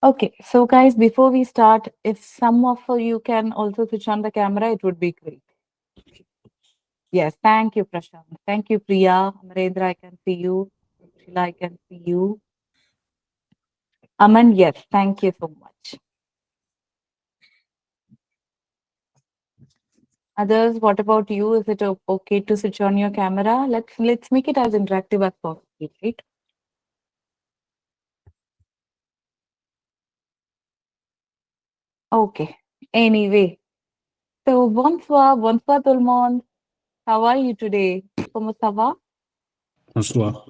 Okay, so guys, before we start, if some of you can also switch on the camera, it would be great. Yes, thank you, Prashant. Thank you, Priya. Amarendra, I can see you. Sheila, I can see you. Aman, yes, thank you so much. Others, what about you? Is it okay to switch on your camera? Let's make it as interactive as possible, right? Okay. Anyway, so bonsoir tout le monde. How are you today? Comment ça va? Bonsoir.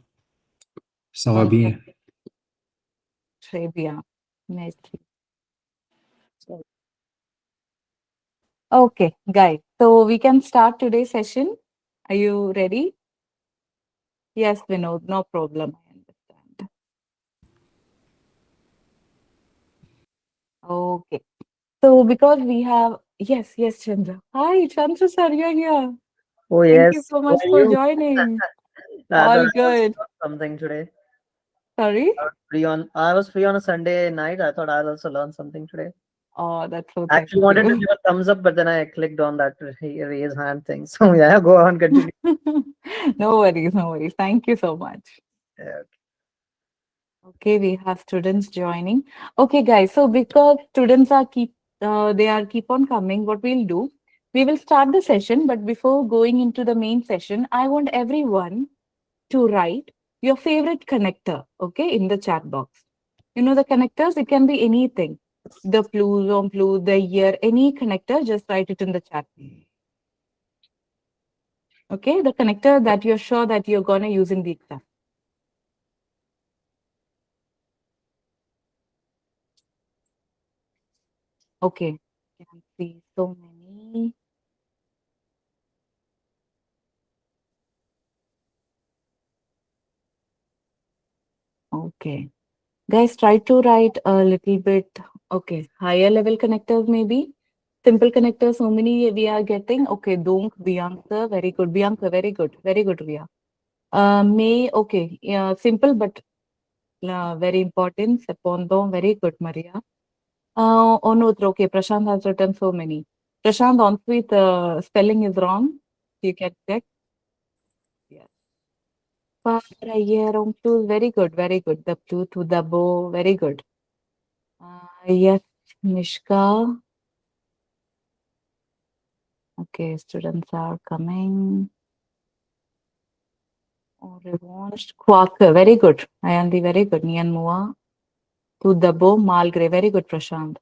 Ça va bien. Très bien. Merci. Okay, guys. So we can start today's session. Are you ready? Yes, Vinod, no problem. I understand. Okay. So because we have yes, Chandra. Hi, Chandra sir, you're here. Oh Thank you yes, so how much are for you? joining. I thought All I was good. free on something today. Sorry? I was free on a Sunday night. I thought I'll also learn something today. Oh, that's so I thank actually wanted to you. give a thumbs up, but then I clicked on that raise hand thing. So yeah, go on, continue. No worries, no worries. Thank you so much. Yeah. Okay, we have students joining. Okay, guys. So because students are keep on coming, what we'll do, we will start the session. But before going into the main session, I want everyone to write your favorite connector, okay, in the chat box. You know the connectors, it can be anything. The plus, on plus, the year, any connector, just write it in the chat. Okay, the connector that you're sure that you're gonna use in the exam. Okay, can see so many. Okay. Guys, try to write a little bit, okay, higher level connectors maybe. Simple connectors, so many we are getting. Okay, Donk, Bianca, very good. Bianca, very good. Very good, Ria. May, okay, yeah, simple but very important. Sepondo, very good, Maria. Onudra, okay, Prashant has written so many. Prashant, on with spelling is wrong. You can check. Yes. Very good, very good. The blue to the bow, very good. Yes, Mishka. Okay, students are coming. Oh, revanched. Quaker, very good. Ayandi, very good. Nian Mua. To the bow, Malgre, very good, Prashant.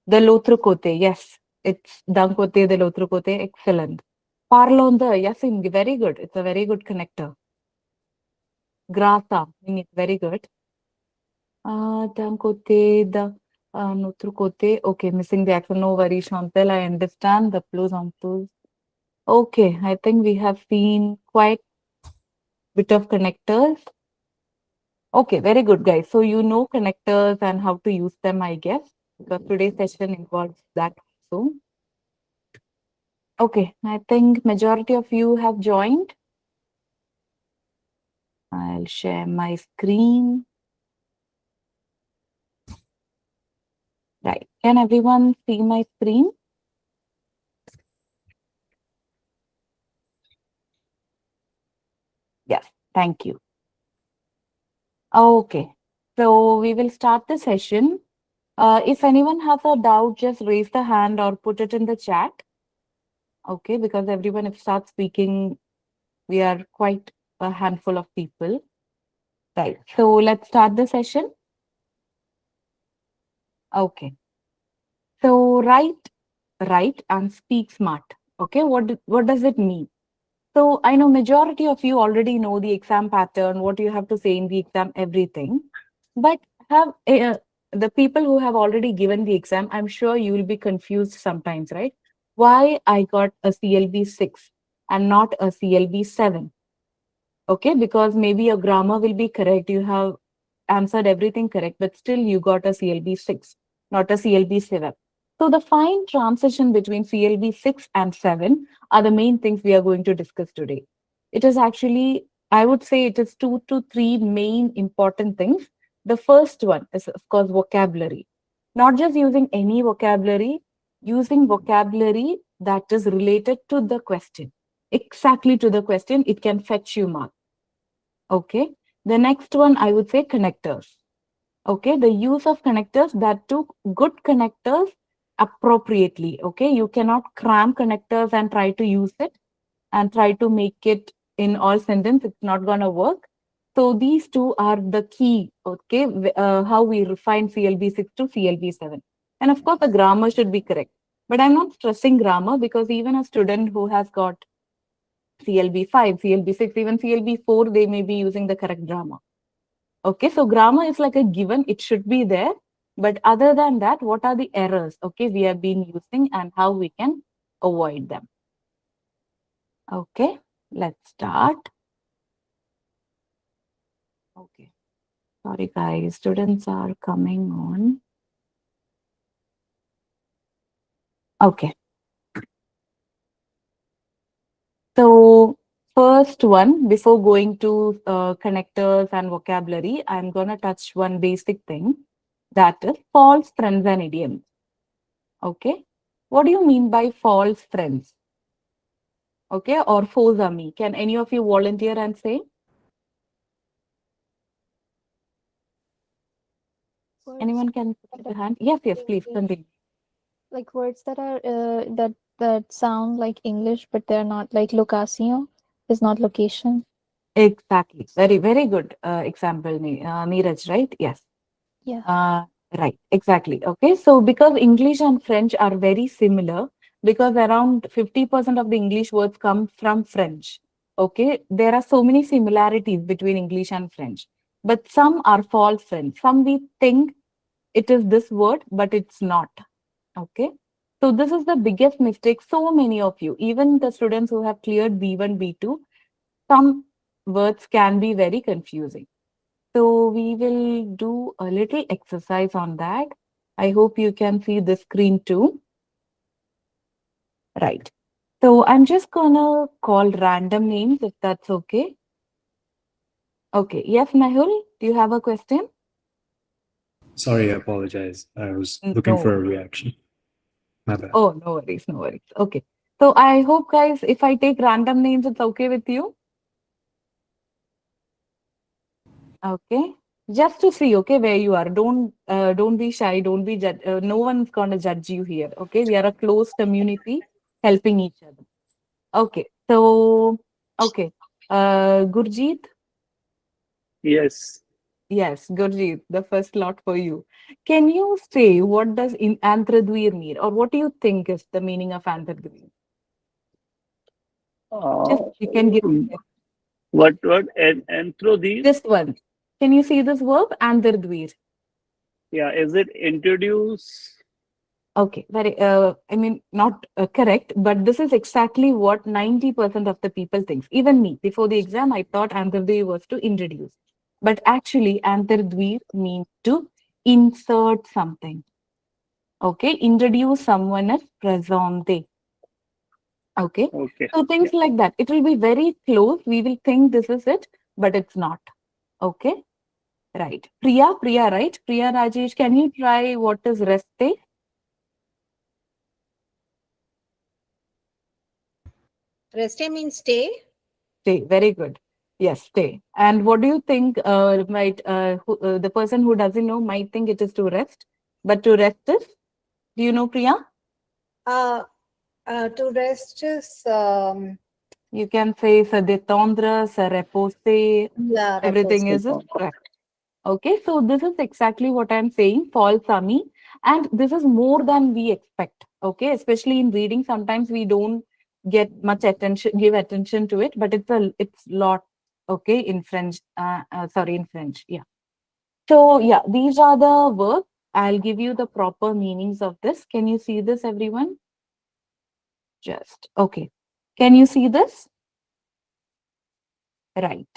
The Lotrukote, yes. It's Dankote, the Lotrukote, excellent. Parlonda, yes, very good. It's a very good connector. Grasa, it's very good. Dankote, the Notrukote, okay, missing the accent. No worries, Chantal. I understand the plus on plus. Okay, I think we have seen quite bit of connectors. Okay, very good, guys. So you know connectors and how to use them, I guess, because today's session involves that also. Okay, I think majority of you have joined. I'll share my screen. Right. Can everyone see my screen? Yes, thank you. Okay, so we will start the session. If anyone has a doubt, just raise the hand or put it in the chat. Okay, because everyone, if starts speaking, we are quite a handful of people. Right. So let's start the session. Okay. So write and speak smart. Okay. What does it mean? So I know majority of you already know the exam pattern, what you have to say in the exam, everything. But have the people who have already given the exam, I'm sure you will be confused sometimes, right? Why I got a CLB6 and not a CLB7? Okay, because maybe your grammar will be correct. You have answered everything correct, but still you got a CLB6, not a CLB7. So the fine transition between CLB6 and 7 are the main things we are going to discuss today. it is actually, I would say it is 2 to 3 main important things. The first one is, of course, vocabulary. Not just using any vocabulary, using vocabulary that is related to the question. Exactly to the question, it can fetch you marks. Okay. The next one, I would say connectors. Okay. The use of connectors, that too, good connectors appropriately. Okay. You cannot cram connectors and try to use it and try to make it in all sentence. It's not going to work. So these two are the key. Okay. How we refine CLB6 to CLB7. And of course, the grammar should be correct. But I'm not stressing grammar because even a student who has got CLB5, CLB6, even CLB4, they may be using the correct grammar. Okay, so grammar is like a given, it should be there. But other than that, what are the errors, okay, we have been using and how we can avoid them? Okay, let's start. Okay, sorry guys, students are coming on. Okay. So first one, before going to connectors and vocabulary, I'm going to touch one basic thing, that is false friends and idioms. Okay. What do you mean by false friends? Okay. Or faux amis? Can any of you volunteer and say? Words Anyone can put that up a hand? Yes, yes, please are continue. like words that are that sound like English, but they're not. Like locasio is not location. Exactly. Very, very good example, Neeraj, right? Yes. Yeah. Uh, right, exactly. Okay, so because English and French are very similar, because around 50% of the English words come from French. Okay, there are so many similarities between English and French, but some are false friends. Some we think it is this word, but it's not. Okay, so this is the biggest mistake. So many of you, even the students who have cleared B1, B2, some words can be very confusing. So we will do a little exercise on that. I hope you can see the screen too. Right. So I'm just gonna call random names if that's okay. Okay. Yes, Mehul, do you have a question? Sorry, I apologize. I was looking No. for a reaction. My bad. Oh, no worries, no worries. Okay. So I hope, guys, if I take random names, it's okay with you. Okay. Just to see, okay, where you are. Don't be shy. Don't be judge. No one's gonna judge you here. Okay. We are a close community helping each other. Okay, so okay. Gurjeet, Yes. yes, Gurjeet, the first slot for you. Can you say what does in Antradvir mean, or what do you think is the meaning of Antradvir? Uh, Just you can give what and through these, this one. Can you see this verb Antradvir? yeah, is it introduce? Okay, very. I mean, not correct, but this is exactly what 90% of the people thinks. Even me, before the exam, I thought Antardvi was to introduce, but actually, Antardvi means to insert something. Okay, introduce someone as presente. Okay, Okay. so Yeah. things like that. It will be very close. We will think this is it, but it's not. Okay, right. Priya, right? Priya Rajesh, can you try what is reste? Reste means stay. Stay, very good. Yes, stay. And what do you think? The person who doesn't know might think it is to rest, but to rest is. Do you know, Priya? Uh, to rest is You can say se détendre, se reposer. yeah, Everything repose. is rest. Okay, so this is exactly what I'm saying, false summy, and this is more than we expect. Okay, especially in reading, sometimes we don't get much attention, give attention to it, but it's lot. Okay, in French, sorry, in French, yeah. So yeah, these are the verbs. I'll give you the proper meanings of this. Can you see this, everyone? Just okay. Can you see this? Right.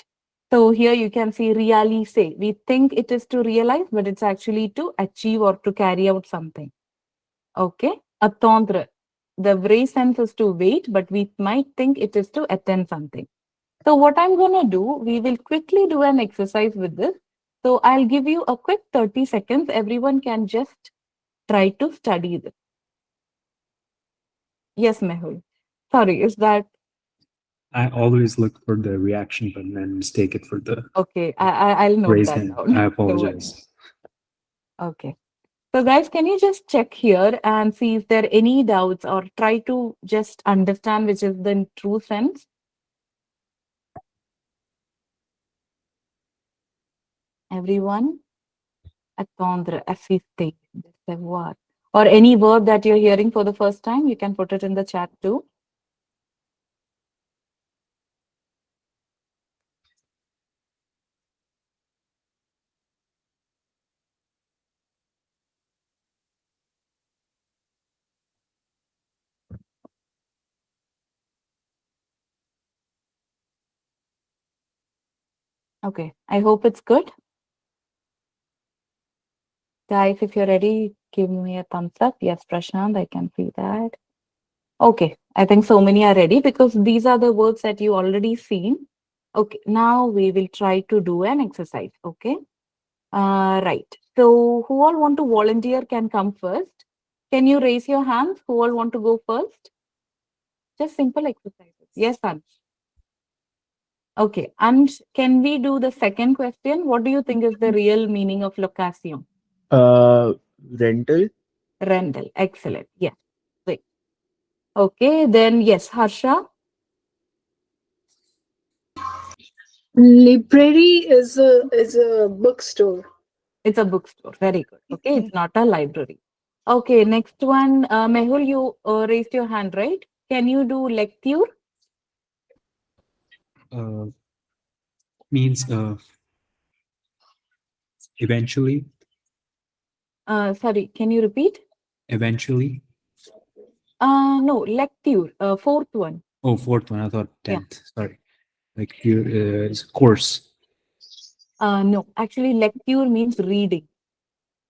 So here you can see realize. We think it is to realize, but it's actually to achieve or to carry out something. Okay. Attendre. The very sense is to wait, but we might think it is to attend something. So what I'm going to do, we will quickly do an exercise with this. So I'll give you a quick 30 seconds. Everyone can just try to study this. Yes, Mehul. Sorry, is that I always look for the reaction button and mistake it for the okay? I'll note raise that hand. down. I Don't worry. apologize. Okay. So guys, can you just check here and see if there are any doubts or try to just understand which is the true sense? Everyone? Attendre, assister, décevoir. Or any verb that you're hearing for the first time, you can put it in the chat too. Okay, I hope it's good. Guys, if you're ready, give me a thumbs up. Yes, Prashant, I can see that. Okay, I think so many are ready because these are the words that you already seen. Okay, now we will try to do an exercise. Okay, right. So who all want to volunteer can come first. Can you raise your hands? Who all want to go first? Just simple exercises. Yes, Ansh. Okay, Ansh, can we do the second question? What do you think is the real meaning of location? Rental. Rental. Excellent. Yes. Great. Okay, then yes, Harsha. Library is a bookstore. It's a bookstore. Very good. Okay, it's not a library. Okay, next one. Mehul, you raised your hand, right? Can you do lecture? Means eventually. Sorry, can you repeat? Eventually. No, lecture. Fourth one. Oh, fourth one. I thought Yeah. 10th. Sorry. Like you is course. No, actually, lecture means reading.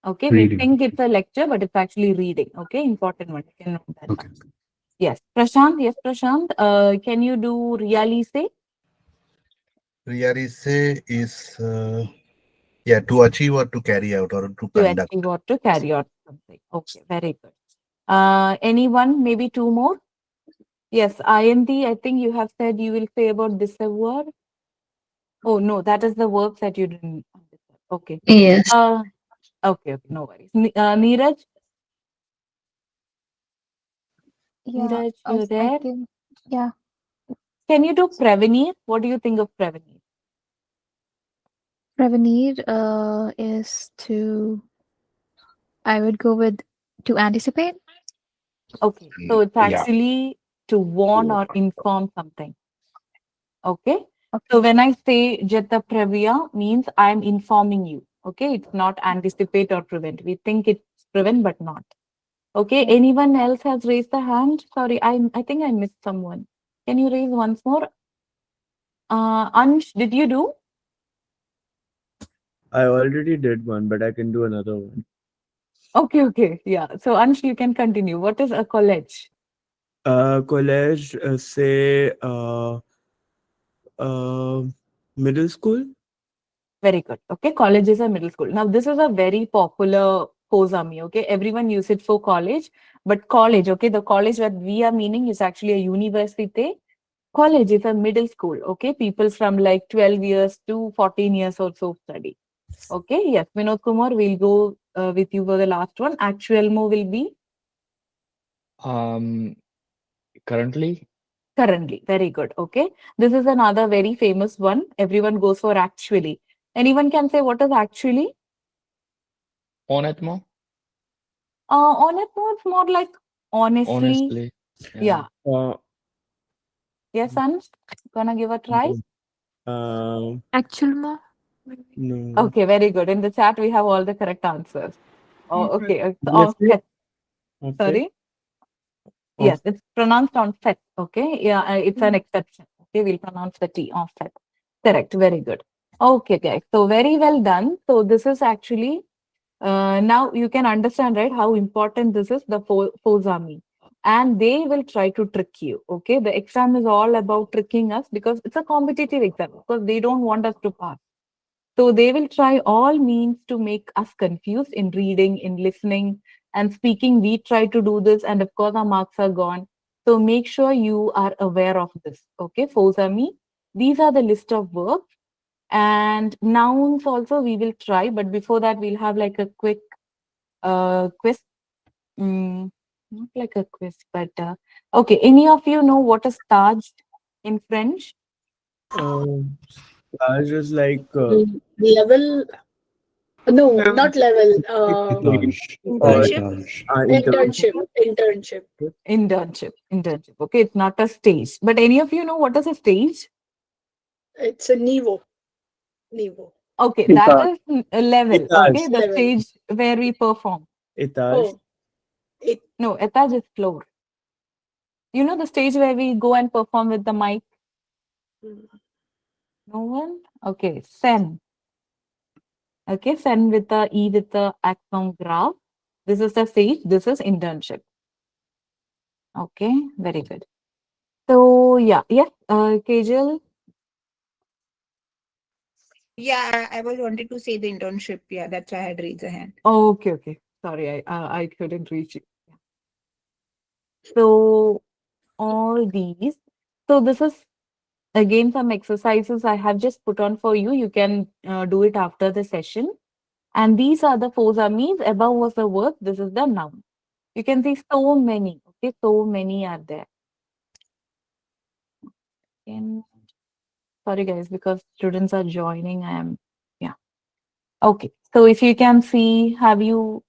Okay, we Reading. think it's a lecture, but it's actually reading. Okay, important one. You can note that Okay. down. Yes, Prashant. Yes, Prashant. Can you do realize? Realize is to achieve or to carry out or to To conduct. achieve or to carry out something. Okay, very good. Anyone? Maybe two more. Yes, INT. I think you have said you will say about disavour. Oh no, that is the work that you didn't understand. Okay. Yes. Okay, no worries. Neeraj, Yeah, Neeraj, I, you're I there. think, yeah, Can you do prevenir? What do you think of prevenir? prevenir is to, I would go with to anticipate. Okay, so it's Yeah. actually to warn or inform something. Okay. So Okay. when I say jeta previa means I'm informing you. Okay, it's not anticipate or prevent. We think it's prevent, but not. Okay, Yeah. anyone else has raised the hand? Sorry, I think I missed someone. Can you raise once more? Ansh, did you do? I already did one, but I can do another one. Okay, yeah. So Ansh, you can continue. What is a college? College, say, middle school. Very good. Okay, college is a middle school. Now, this is a very popular posami. Okay, everyone use it for college, but college, okay, the college that we are meaning is actually a university. College is a middle school. Okay, people from like 12 years to 14 years or so study. Okay, yes, Vinod Kumar, we'll go with you for the last one. Actualmo will be Currently, currently. Very good. Okay, this is another very famous one. Everyone goes for actually. Anyone can say what is actually? honnêtement, Honestly, it's more like honestly. honestly, Yeah. Uh, Yes, Ansh, gonna give a try. um, Actuellement, no. Okay, very good. In the chat, we have all the correct answers. Oh, okay. It's Yes, fet. okay. Sorry. Yes, it's pronounced on fet. Okay. Yeah, it's an exception. Okay, we'll pronounce the T on fet. Correct. Very good. Okay, guys. So very well done. So this is actually now you can understand, right, how important this is, the Faux army. and they will try to trick you. Okay, the exam is all about tricking us because it's a competitive exam, because they don't want us to pass. So they will try all means to make us confused in reading, in listening, and speaking. We try to do this, and of course, our marks are gone. So make sure you are aware of this. Okay, Fosami. These are the list of verbs and nouns. Also, we will try, but before that, we'll have like a quick quiz. Not like a quiz, but okay. Any of you know what is Taj in French? Stage is like Level. No, not level. Stage. Internship. internship. Internship. Internship. Okay, it's not a stage. But any of you know what is a stage? It's a niveau. Niveau. Okay, that Etage. is a level. Etage. Okay, the Level. stage where we perform. Etage. Oh, it. No, etage is floor. You know the stage where we go and perform with the mic? No one? Okay, sen. Okay, sen with the E with the accent graph. This is the stage. This is internship. Okay, very good. So yeah, Kajal. Yeah, I was wanted to say the internship. Yeah, that's why I had raised a hand. Oh, okay. Sorry, I couldn't reach you. So all these. So this is again some exercises I have just put on for you. You can do it after the session. And these are the four means. Above was the verb. This is the noun. You can see so many. Okay, so many are there. And sorry guys, because students are joining. Okay. So if you can see, have you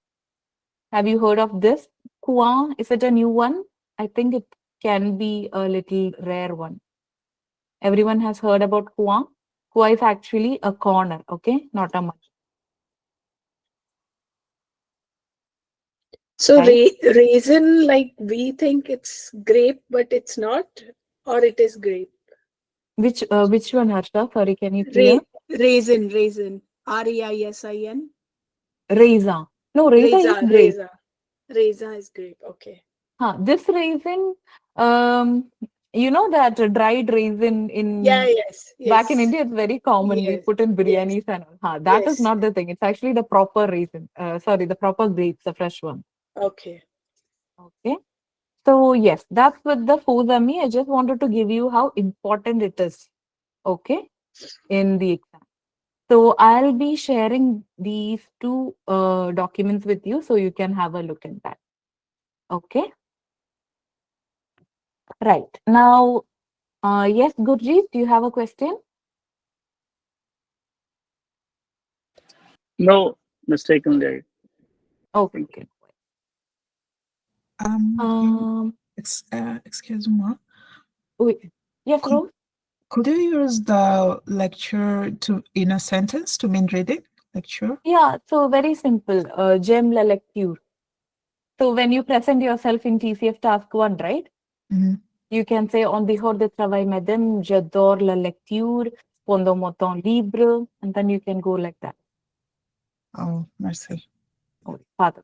heard of this? Kua, is it a new one? I think it can be a little rare one. Everyone has heard about Kua. Kua is actually a corner, okay? Not a much. So Right? raisin, like we think it's grape, but it's not, or it is grape. Which one, Harsha? Sorry, can you clear? Raisin. REISIN. Raisin. No, raisin is grape. Raisin is grape. Okay. This raisin, you know that dried raisin Yeah. in Yes. back in Yes. India, it's very common. We Yes. put in Yes. biryanis and all. That is Yes. not the thing. It's actually the proper raisin. Sorry, the proper grapes, the fresh one. Okay. Okay. So yes, that's with the Fozami. I just wanted to give you how important it is. Okay, in the exam. So I'll be sharing these two documents with you so you can have a look at that. Okay. Right. Now, yes, Gurjeet, do you have a question? No, mistaken there. Okay. Okay. Excuse me. Wait. Yes, Rose? Could you use the lecture to in a sentence to mean reading? Lecture? Yeah, so very simple. J'aime la lecture. So when you present yourself in TCF task 1, right? You can say en dehors de travail, madame, j'adore la lecture pendant mon temps libre, and then you can go like that. Oh, merci. Oh, pardon.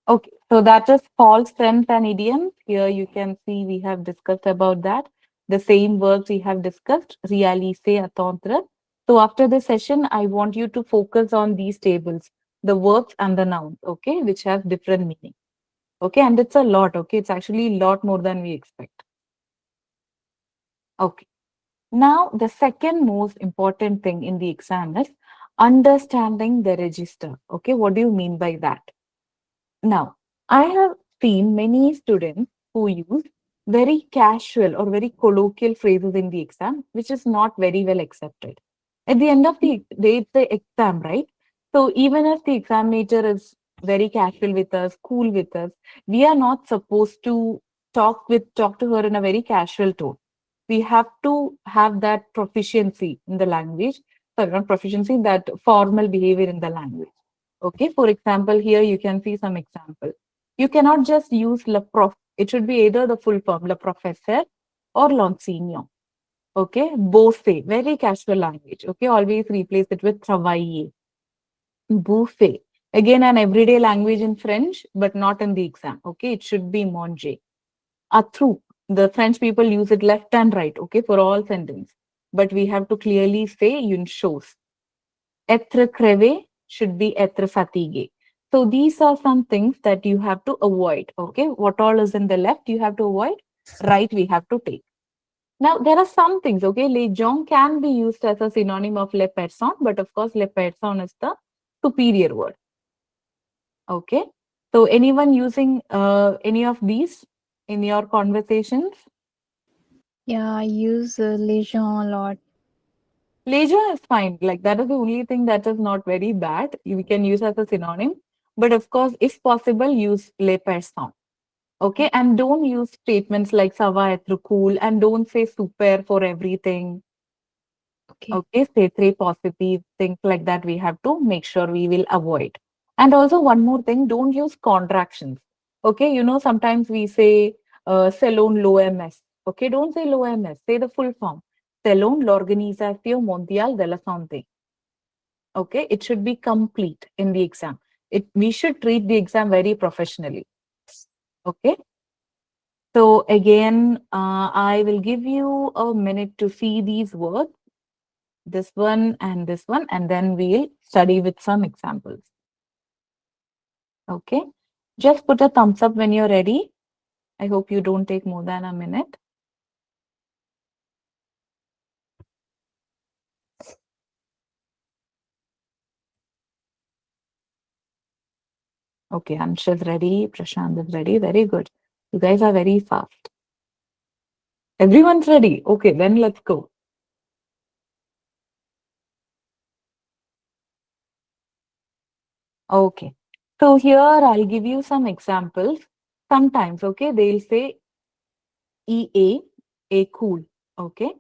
Okay, so that is false tense and idioms. Here you can see we have discussed about that. The same verbs we have discussed, réaliser, attendre. So after this session, I want you to focus on these tables, the verbs and the nouns, okay, which have different meaning. Okay, and it's a lot, okay? It's actually a lot more than we expect. Okay. Now, the second most important thing in the exam is understanding the register. Okay, what do you mean by that? Now, I have seen many students who use very casual or very colloquial phrases in the exam, which is not very well accepted. At the end of the day, it's the exam, right? So even if the examinator is very casual with us, cool with us, we are not supposed to talk to her in a very casual tone. We have to have that proficiency in the language, sorry, not proficiency, that formal behavior in the language. Okay, for example, here you can see some example. You cannot just use le prof. It should be either the full form, le professeur or l'enseignant. Okay, bosser, very casual language. Okay, always replace it with travailler. Bouffer. Again, an everyday language in French, but not in the exam. Okay, it should be manger. Atru, the French people use it left and right, okay, for all sentence. But we have to clearly say une chose. Être crevé should be être fatigué. So these are some things that you have to avoid, okay? What all is in the left, you have to avoid. Right, we have to take. Now, there are some things, okay? Les gens can be used as a synonym of les personnes, but of course, les personnes is the superior word. Okay. So anyone using any of these in your conversations? Yeah, I use les gens a lot. Les gens is fine. Like that is the only thing that is not very bad. We can use as a synonym. But of course, if possible, use les personnes. Okay. And don't use statements like ça va être cool and don't say super for everything. Okay. Okay. Say très positive, things like that we have to make sure we will avoid. And also one more thing, don't use contractions. Okay. You know, sometimes we say selon l'OMS. Okay. Don't say l'OMS. Say the full form. Selon l'Organisation Mondiale de la Santé. Okay. It should be complete in the exam. We should treat the exam very professionally. Okay. So again, I will give you a minute to see these words, this one, and then we'll study with some examples. Okay. Just put a thumbs up when you're ready. I hope you don't take more than a minute. Okay, Ansh is ready. Prashant is ready. Very good. You guys are very fast. Everyone's ready. Okay, then let's go. Okay. So here I'll give you some examples. Sometimes, okay, they'll say EA, a cool, okay,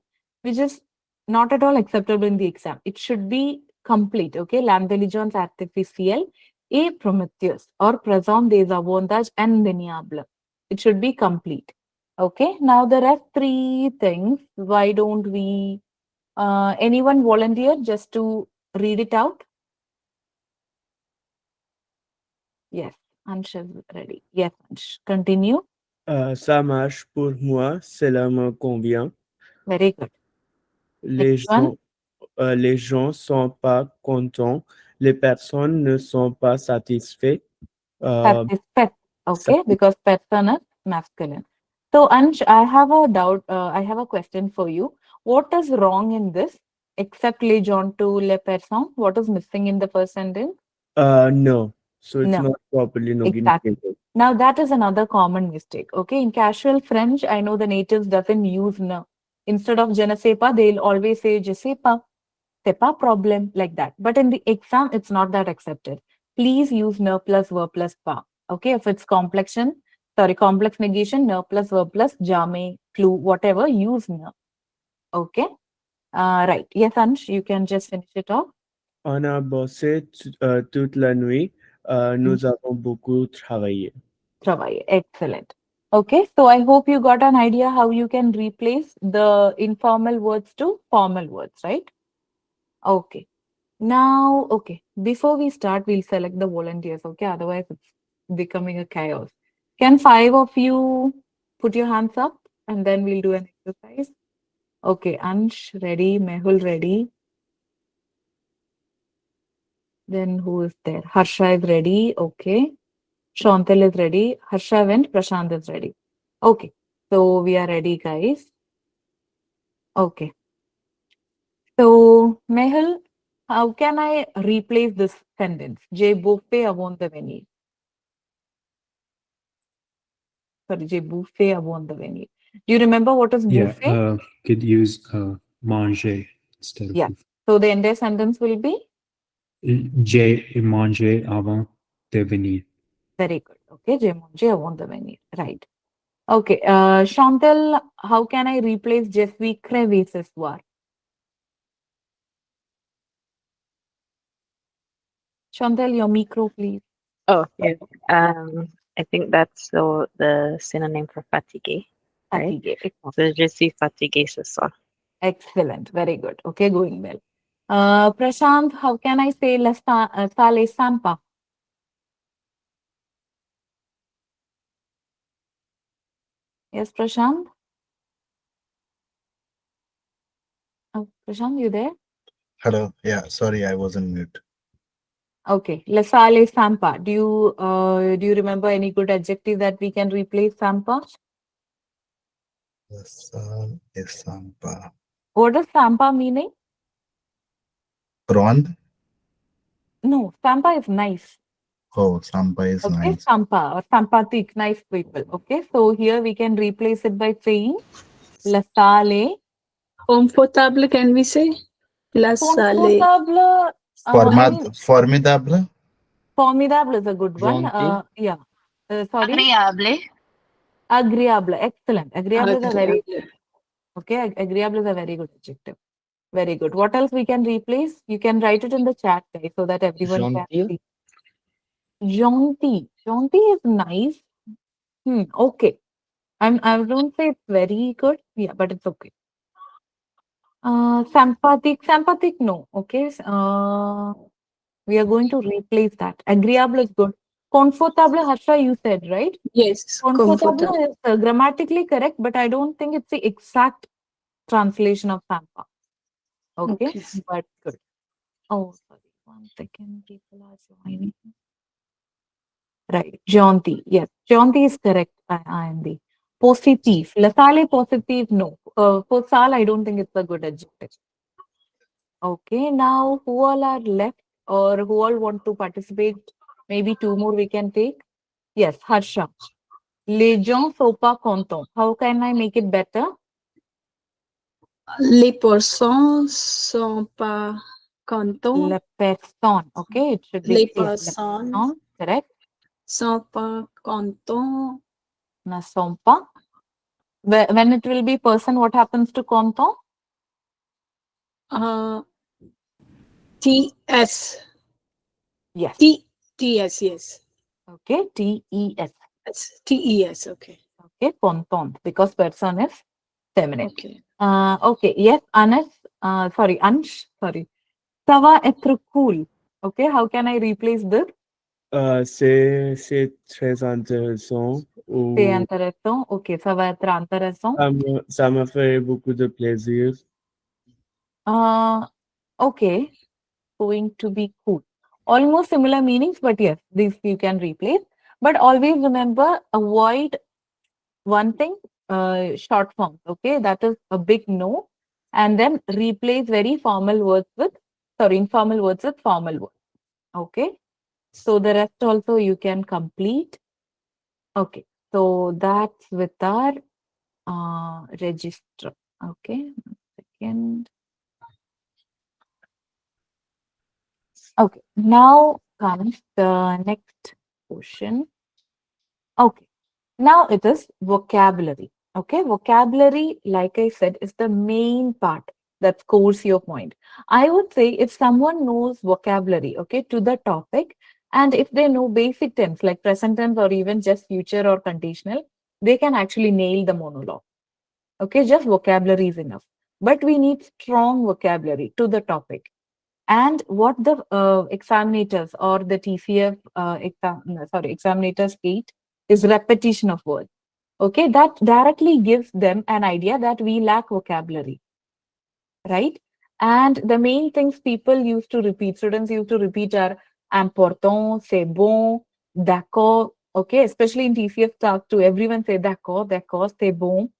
which is not at all acceptable in the exam. It should be complete, okay. L'intelligence artificielle est Prometheus or présent des avantages indéniables. It should be complete. Okay. Now there are three things. Why don't we, anyone volunteer just to read it out? Yes, Ansh is ready. Yes, Ansh. Continue. Ça marche pour moi, cela me convient. Very good. Les Next one. les gens sont pas contents, les personnes ne sont pas satisfaites. Satisfied. Okay, because person is masculine. So, Ansh, I have a doubt. I have a question for you. What is wrong in this except les gens to les personnes? What is missing in the first sentence? No, so it's No, not properly exactly. negotiated. Now, that is another common mistake. Okay, in casual French, I know the natives doesn't use ne. Instead of je ne sais pas, they'll always say je sais pas. C'est pas problem, like that. But in the exam, it's not that accepted. Please use ne plus verb plus pas. Okay, if it's complex negation, ne plus verb plus jamais, clue, whatever, use ne. Okay. Right. Yes, Ansh, you can just finish it off. On a bossé toute la nuit. Nous avons beaucoup travaillé. Travail. Excellent. Okay, so I hope you got an idea how you can replace the informal words to formal words, right? Okay. Now, okay, before we start, we'll select the volunteers, okay? Otherwise, it's becoming a chaos. Can 5 of you put your hands up and then we'll do an exercise? Okay, Ansh ready, Mehul ready. Then who is there? Harsha is ready, okay. Shantal is ready. Harsha went, Prashant is ready. Okay, so we are ready, guys. Okay. So, Mehul, how can I replace this sentence? J'ai bouffé avant de venir. Sorry, j'ai bouffé avant de venir. Do you remember what is Yeah, bouffer? could use manger instead of Yeah. So the entire sentence will be? j'ai mangé avant de venir. Very good. Okay, j'ai mangé avant de venir. Right. Okay. Chantal, how can I replace je suis crevé ce soir? Chantal, your micro, please. Oh, yeah. I think that's the synonym for fatigué, right? Fatigué. So je suis fatigué ce soir. Excellent. Very good. Okay, going well. Prashant, how can I say ça les sympa? Yes, Prashant? Oh, Prashant, you there? Hello. Yeah, sorry, I was on mute. Okay. Lasale Sampa. Do you remember any good adjective that we can replace Sampa? Sampa. What does Sampa meaning? Prawn? No, Sampa is nice. Oh, Sampa is Okay, nice. Sampa or Sampatik, nice people. Okay, so here we can replace it by saying Lasale. Comfortable, can we say? La Salle. Confortable. I mean, Formidable? formidable is a good one. Gentil. Yeah. Sorry. Agréable. Agreeable. Excellent. Agreeable is a very Agréable. okay. Agreeable is a very good adjective. Very good. What else we can replace? You can write it in the chat, guys, so that everyone can Gentil. see. Jaunty. Jaunty is nice. Okay. I don't say it's very good. Yeah, but it's okay. Sympathetic. Sympathetic, no. Okay. We are going to replace that. Agreeable is good. Comfortable, Harsha, you said, right? Yes, Comfortable comfortable. is grammatically correct, but I don't think it's the exact translation of Sampa. Okay, Okay. but good. Oh, sorry. 1 second. People are joining. Right. Jaunty. Yes. Jaunty is correct. I am the positive. Lasale positive. No. For Sal, I don't think it's a good adjective. Okay. Now, who all are left or who all want to participate? Maybe 2 more we can take. Yes. Harsha. Les gens sont pas contents. How can I make it better? Les personnes sont pas contents. Les personnes. Okay. It should be Les clear. Les personnes personnes. Correct. sont pas contents. Ne sont pas. When it will be person, what happens to content? TS. Yes. TS, yes. Okay. TES. TES, okay. Okay. Content. Because person is feminine. Okay. Okay. Yes. Ansh. Sorry. Ça va être cool. Okay. How can I replace this? C'est très intéressant. C'est intéressant. Okay. Ça va être intéressant. Ça m'a fait beaucoup de plaisir. Okay. Going to be cool. Almost similar meanings, but yes, these you can replace. But always remember, avoid one thing, short forms. Okay. That is a big no. And then replace very informal words with formal words. Okay. So the rest also you can complete. Okay. So that's with our register. Okay. 1 second. Okay. Now comes the next portion. Okay. Now it is vocabulary. Okay. Vocabulary, like I said, is the main part that scores your point. I would say if someone knows vocabulary, okay, to the topic, and if they know basic tense like present tense or even just future or conditional, they can actually nail the monologue. Okay, just vocabulary is enough. But we need strong vocabulary to the topic. And what the examinators or the TCF examinators hate is repetition of words. Okay, that directly gives them an idea that we lack vocabulary, right? And the main things students used to repeat are important, c'est bon, d'accord. Okay, especially in TCF talk to everyone say d'accord, c'est bon.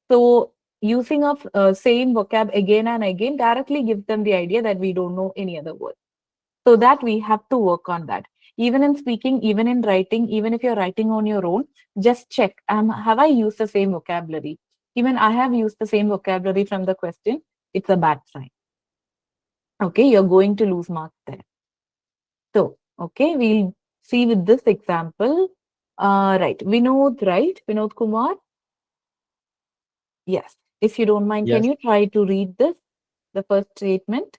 So using of same vocab again and again directly gives them the idea that we don't know any other word. So that we have to work on that. Even in speaking, even in writing, even if you're writing on your own, just check, have I used the same vocabulary? Even I have used the same vocabulary from the question, it's a bad sign. Okay, you're going to lose marks there. So, okay, we'll see with this example. Right, Vinod Kumar? Yes, if you don't mind, Yes. can you try to read this, the first statement?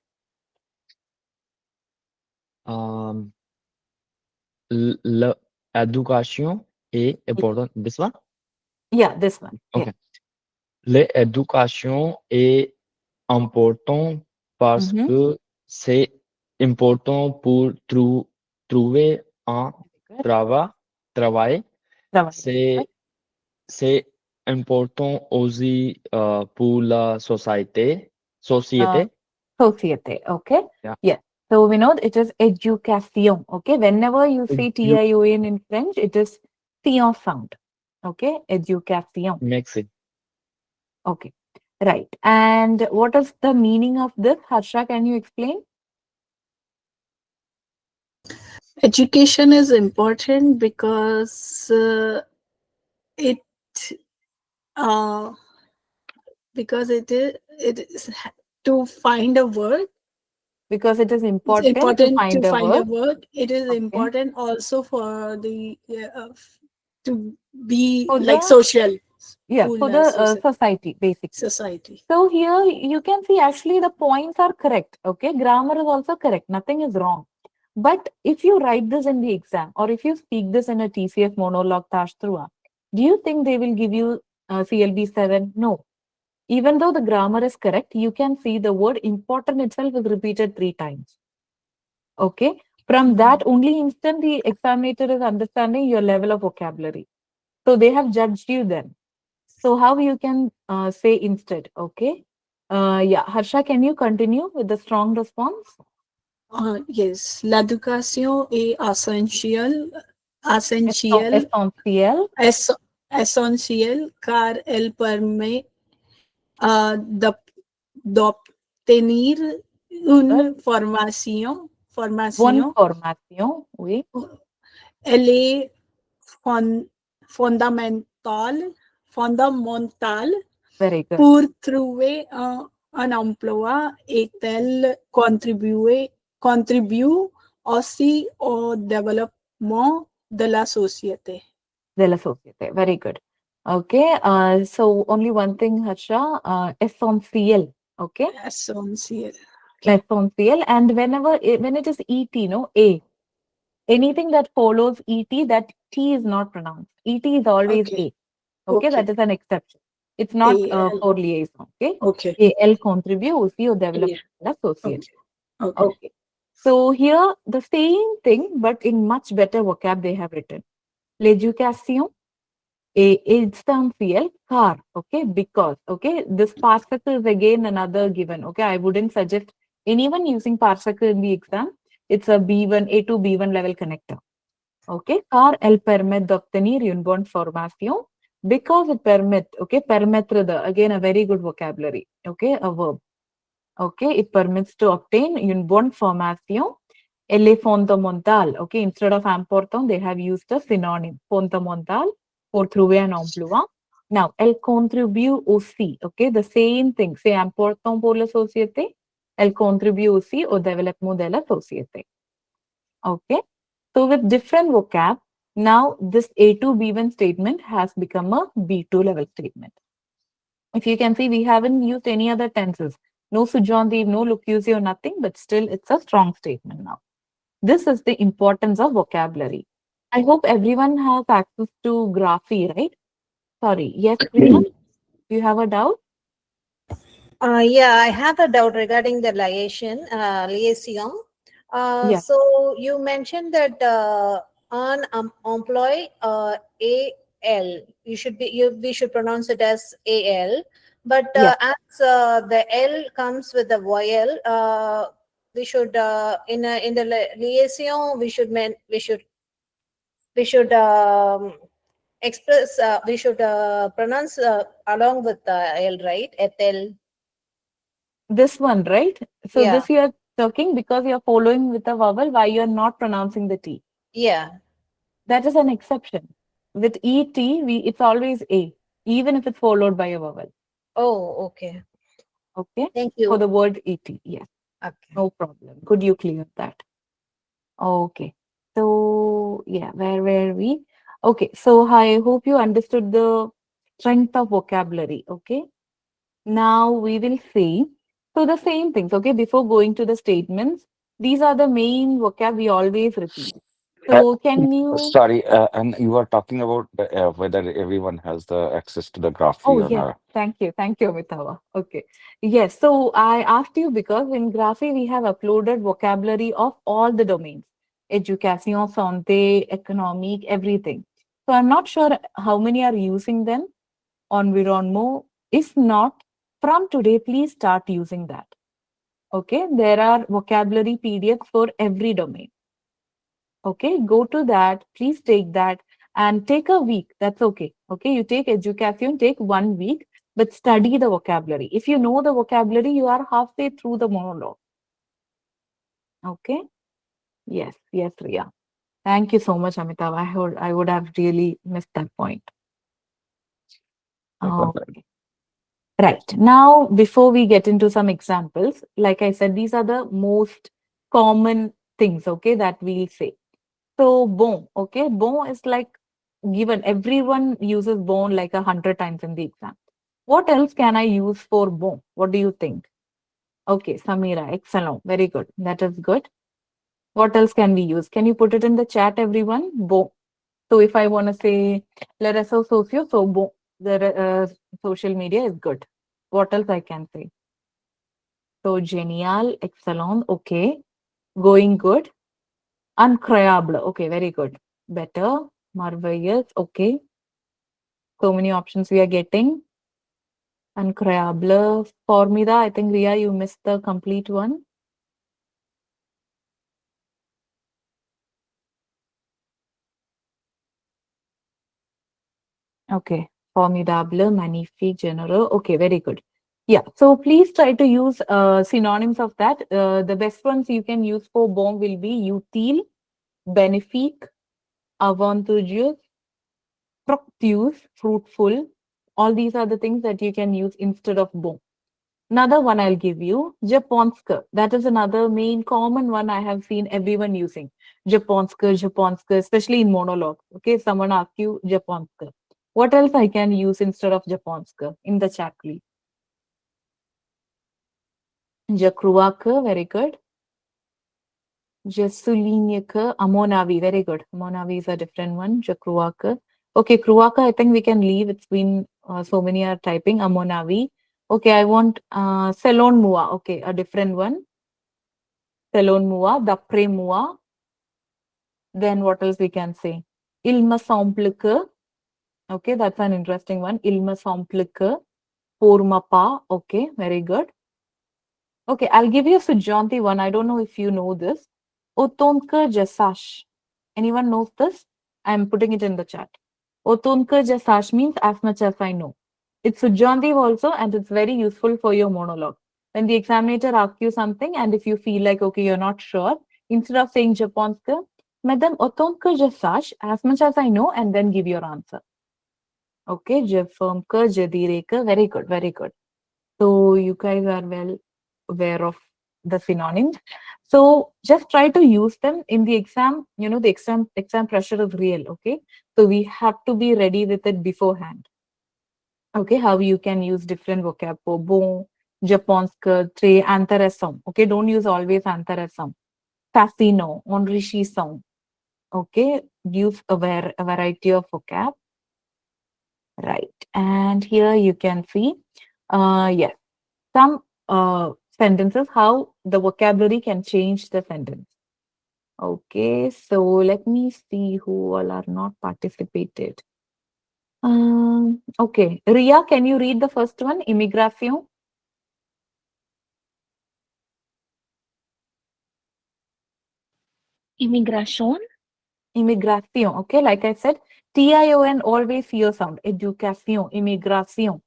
L'éducation est importante. This one? Yeah, this one. Okay. L'éducation est important parce que c'est important pour trouver un travail. C'est important aussi pour la société. Societe, okay? Yeah. Yes. So we know it is education, okay? Whenever you say tion in French, it is tion sound, okay? Education. Makes it. Okay, right. And what is the meaning of this? Harsha, can you explain? Education is important because it uh, it is to find a word. Because it is It's important to important find to a find a word. word. It is Okay. important also for the to be For like the social. Yeah, for the society, basically. Society. So here you can see actually the points are correct. Okay, grammar is also correct. Nothing is wrong. But if you write this in the exam or if you speak this in a TCF monologue Tashtrua, do you think they will give you CLB7? No. Even though the grammar is correct, you can see the word important itself is repeated 3 times. Okay. From that only instant, the examinator is understanding your level of vocabulary. So they have judged you then. So how you can say instead, okay? Yeah, Harsha, can you continue with the strong response? Yes, l'éducation est essentielle, Essentiel. essentielle car elle permet d'obtenir une Bonne formation. formation, oui. Elle est fondamentale Very good. pour trouver un emploi et elle contribue aussi au développement de la société. De la société. Very good. Okay. So only one thing, Harsha. Essentiel. Okay. Essentiel. Essentiel. And when it is et, no, a. Anything that follows et, that t is not pronounced. Et is always a. Okay, that is an exception. It's not for liaison. Okay. Okay. Et elle contribue aussi au développement de la société. Okay. Okay. So here the same thing, but in much better vocab they have written. L'éducation est essentielle car, okay, because, okay, this particle is again another given, okay. I wouldn't suggest anyone using particle in the exam. It's a B1, A to B1 level connector. Okay, car elle permet d'obtenir une bonne formation because it permit, okay, permettre the, again a very good vocabulary, okay, a verb. Okay, it permits to obtain une bonne formation. Elle est fondamentale. Okay, instead of important, they have used a synonym, fondamentale, pour trouver un emploi. Now, elle contribue aussi. Okay, the same thing. C'est important pour la société. Elle contribue aussi au développement de la société. Okay, so with different vocab, now this A2 B1 statement has become a B2 level statement. If you can see, we haven't used any other tenses. No subjunctive, no locution, nothing, but still it's a strong statement now. This is the importance of vocabulary. I hope everyone has access to Graphy, right? Sorry. Yes, Priya? Do you have a doubt? Yeah, I have a doubt regarding the liaison. Yes. So you mentioned that on employ AL, we should pronounce it as AL. But Yes. as the L comes with the vowel, we should in the liaison we should express we should pronounce along with L, right? Ethel. This one, right? So Yeah. this you're talking because you're following with a vowel, why you're not pronouncing the T. Yeah. That is an exception. With ET, it's always A, even if it's followed by a vowel. Oh, okay. Okay. Thank you. For the word ET, yes. Okay. No problem. Could you clear that? Okay. So, yeah, where were we? Okay. So, I hope you understood the strength of vocabulary. Okay. Now we will see. So, the same things. Okay. Before going to the statements, these are the main vocab we always repeat. So, can you? Sorry, and you were talking about whether everyone has the access to the Graphy Oh, or yes. not. Thank you. Thank you, Amitava. Okay. Yes. So I asked you because in Graphy, we have uploaded vocabulary of all the domains, education, santé, economic, everything. So I'm not sure how many are using them. environnement. If not, from today, please start using that. Okay, there are vocabulary PDFs for every domain. Okay, go to that, please take that and take a week. That's okay. Okay, you take education, take 1 week, but study the vocabulary. If you know the vocabulary, you are halfway through the monologue. Okay, yes, Ria. Thank you so much, Amitabh. I would have really missed that point. Okay. Right. Now, before we get into some examples, like I said, these are the most common things, okay, that we'll say. So, bon, okay, bon is like given. Everyone uses bon like 100 times in the exam. What else can I use for bon? What do you think? Okay, Samira, excellent. Very good. That is good. What else can we use? Can you put it in the chat, everyone? Bon. So if I want to say le réseau social, so bon, the social media is good. What else I can say? So genial, excellent, okay. Going good. Incroyable, okay, very good. Better, marvelous, okay. So many options we are getting. Incroyable, formida. I think Ria, you missed the complete one. Okay, formidable, magnifique, general. Okay, very good. Yeah, so please try to use synonyms of that. The best ones you can use for bon will be utile, benefique, avantageous, fructuous, fruitful. All these are the things that you can use instead of bon. Another one I'll give you, Japonska. That is another main common one I have seen everyone using. Japonska, especially in monologue. Okay, someone asks you Japonska. What else I can use instead of Japonska in the chat, please? Jakruaka, very good. Jesulinyaka, Amonavi, very good. Amonavi is a different one. Jakruaka. Okay, Kruaka, I think we can leave. It's been so many are typing. Amonavi. Okay, I want Selon Mua. Okay, a different one. Selon Mua, Dapre Mua. Then what else we can say? Il me semble que. Okay, that's an interesting one. Il me semble que. Pour ma part. Okay, very good. Okay, I'll give you a Sujanti one. I don't know if you know this. Otonka Jasash. Anyone knows this? I'm putting it in the chat. Otonka Jasash means as much as I know. It's Sujanti also, and it's very useful for your monologue. When the examiner asks you something, and if you feel like, okay, you're not sure, instead of saying Japonska, Madam Otonka Jasash, as much as I know, and then give your answer. Okay, Jafamka, Jadireka, very good, very good. So you guys are well aware of the synonyms. So just try to use them in the exam. You know, the exam pressure is real. Okay, so we have to be ready with it beforehand. Okay, how you can use different vocab for bon, Japonska, tre, antaresum. Okay, don't use always antaresum. Fascino, enrichissant. Okay, use a variety of vocab. Right, and here you can see, yes, some sentences, how the vocabulary can change the sentence. Okay, so let me see who all are not participated. Okay, Ria, can you read the first one? Immigration. Immigration. Immigration. Okay, like I said, Tion always ear sound. Education, immigration.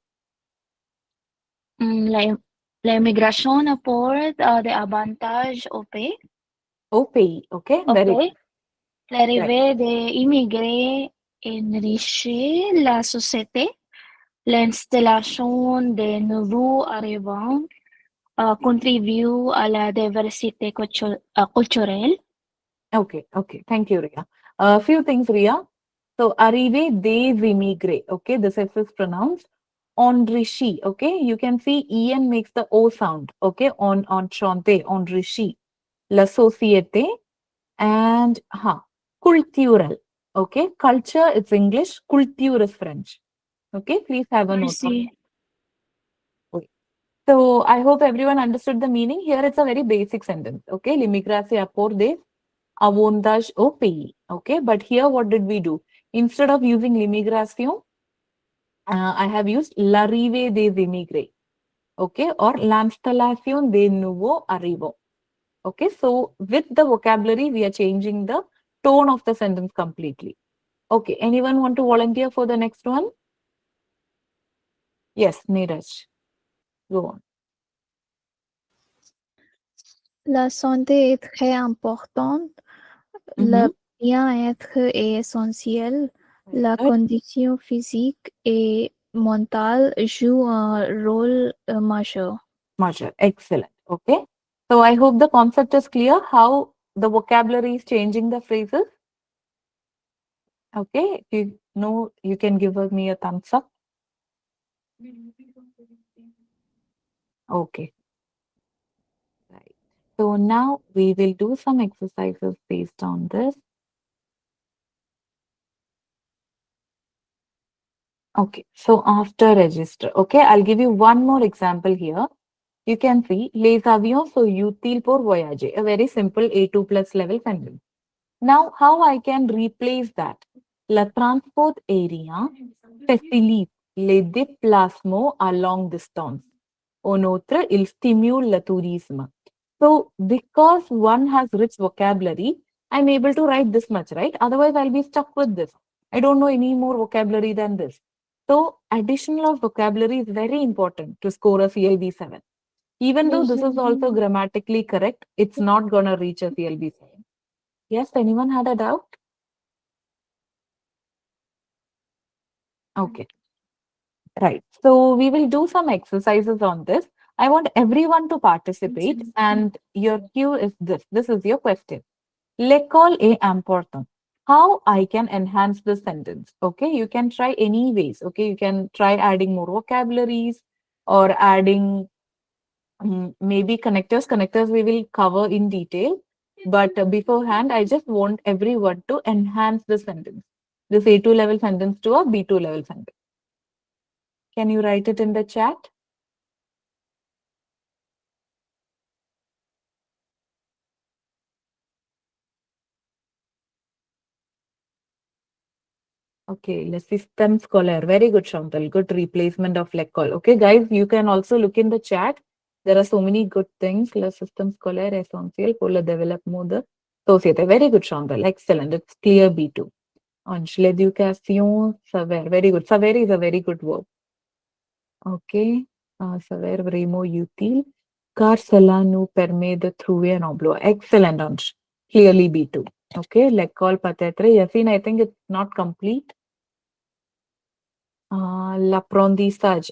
L'immigration apporte des avantages au pays. Au pays. Okay, very good. L'arrivée des immigrés enrichit la société. L'installation des nouveaux arrivants contribue à la diversité culturelle. Okay, okay. Thank you, Ria. A few things, Ria. So, arrive des immigrés. Okay, this F is pronounced. Enrichi. Okay, you can see En makes the O sound. Okay, on chante, enrichi. La société and cultural. Okay, culture it's English, culture is French. Okay, please have a note. So I hope everyone understood the meaning. Here it's a very basic sentence. Okay, l'immigration apporte des avantages au pays. Okay, but here what did we do? Instead of using l'immigration, I have used l'arrivée des immigrés. Okay, or l'installation de nouveaux arrivants. Okay, so with the vocabulary, we are changing the tone of the sentence completely. Okay, anyone want to volunteer for the next one? Yes, Neeraj. Go on. La santé est très importante. Le bien-être est essentiel. La condition physique et mentale joue un rôle majeur. Major. Excellent. Okay. So I hope the concept is clear how the vocabulary is changing the phrases. Okay. If you know, you can give me a thumbs up. Okay. Right. So now we will do some exercises based on this. Okay. So after register, okay, I'll give you one more example here. You can see les avions sont utiles pour voyager, a very simple A2 plus level sentence. Now, how I can replace that? Le transport aérien facilite les déplacements à longue distance. En outre, il stimule le tourisme. So, because one has rich vocabulary, I'm able to write this much, right? Otherwise, I'll be stuck with this. I don't know any more vocabulary than this. So, additional of vocabulary is very important to score a CLB7. Even though this is also grammatically correct, it's not going to reach a CLB7. Yes, anyone had a doubt? Okay. Right. So we will do some exercises on this. I want everyone to participate, and your cue is this. This is your question. L'école est important. How I can enhance the sentence? Okay, you can try any ways. Okay, you can try adding more vocabularies or adding maybe connectors. Connectors we will cover in detail. But beforehand, I just want everyone to enhance the sentence. This A2 level sentence to a B2 level sentence. Can you write it in the chat? Okay, le système scolaire. Very good, Chantal. Good replacement of l'école. Okay, guys, you can also look in the chat. There are so many good things. Le système scolaire essentiel pour le développement de société. Very good, Chantal. Excellent. It's clear B2. Ange, l'éducation, savoir. Very good. Savoir is a very good verb. Okay. Savoir vraiment utile. Car cela nous permet de trouver un emploi. Excellent, Ange. Clearly B2. Okay. L'école peut-être. Yassine, I think it's not complete. L'apprentissage.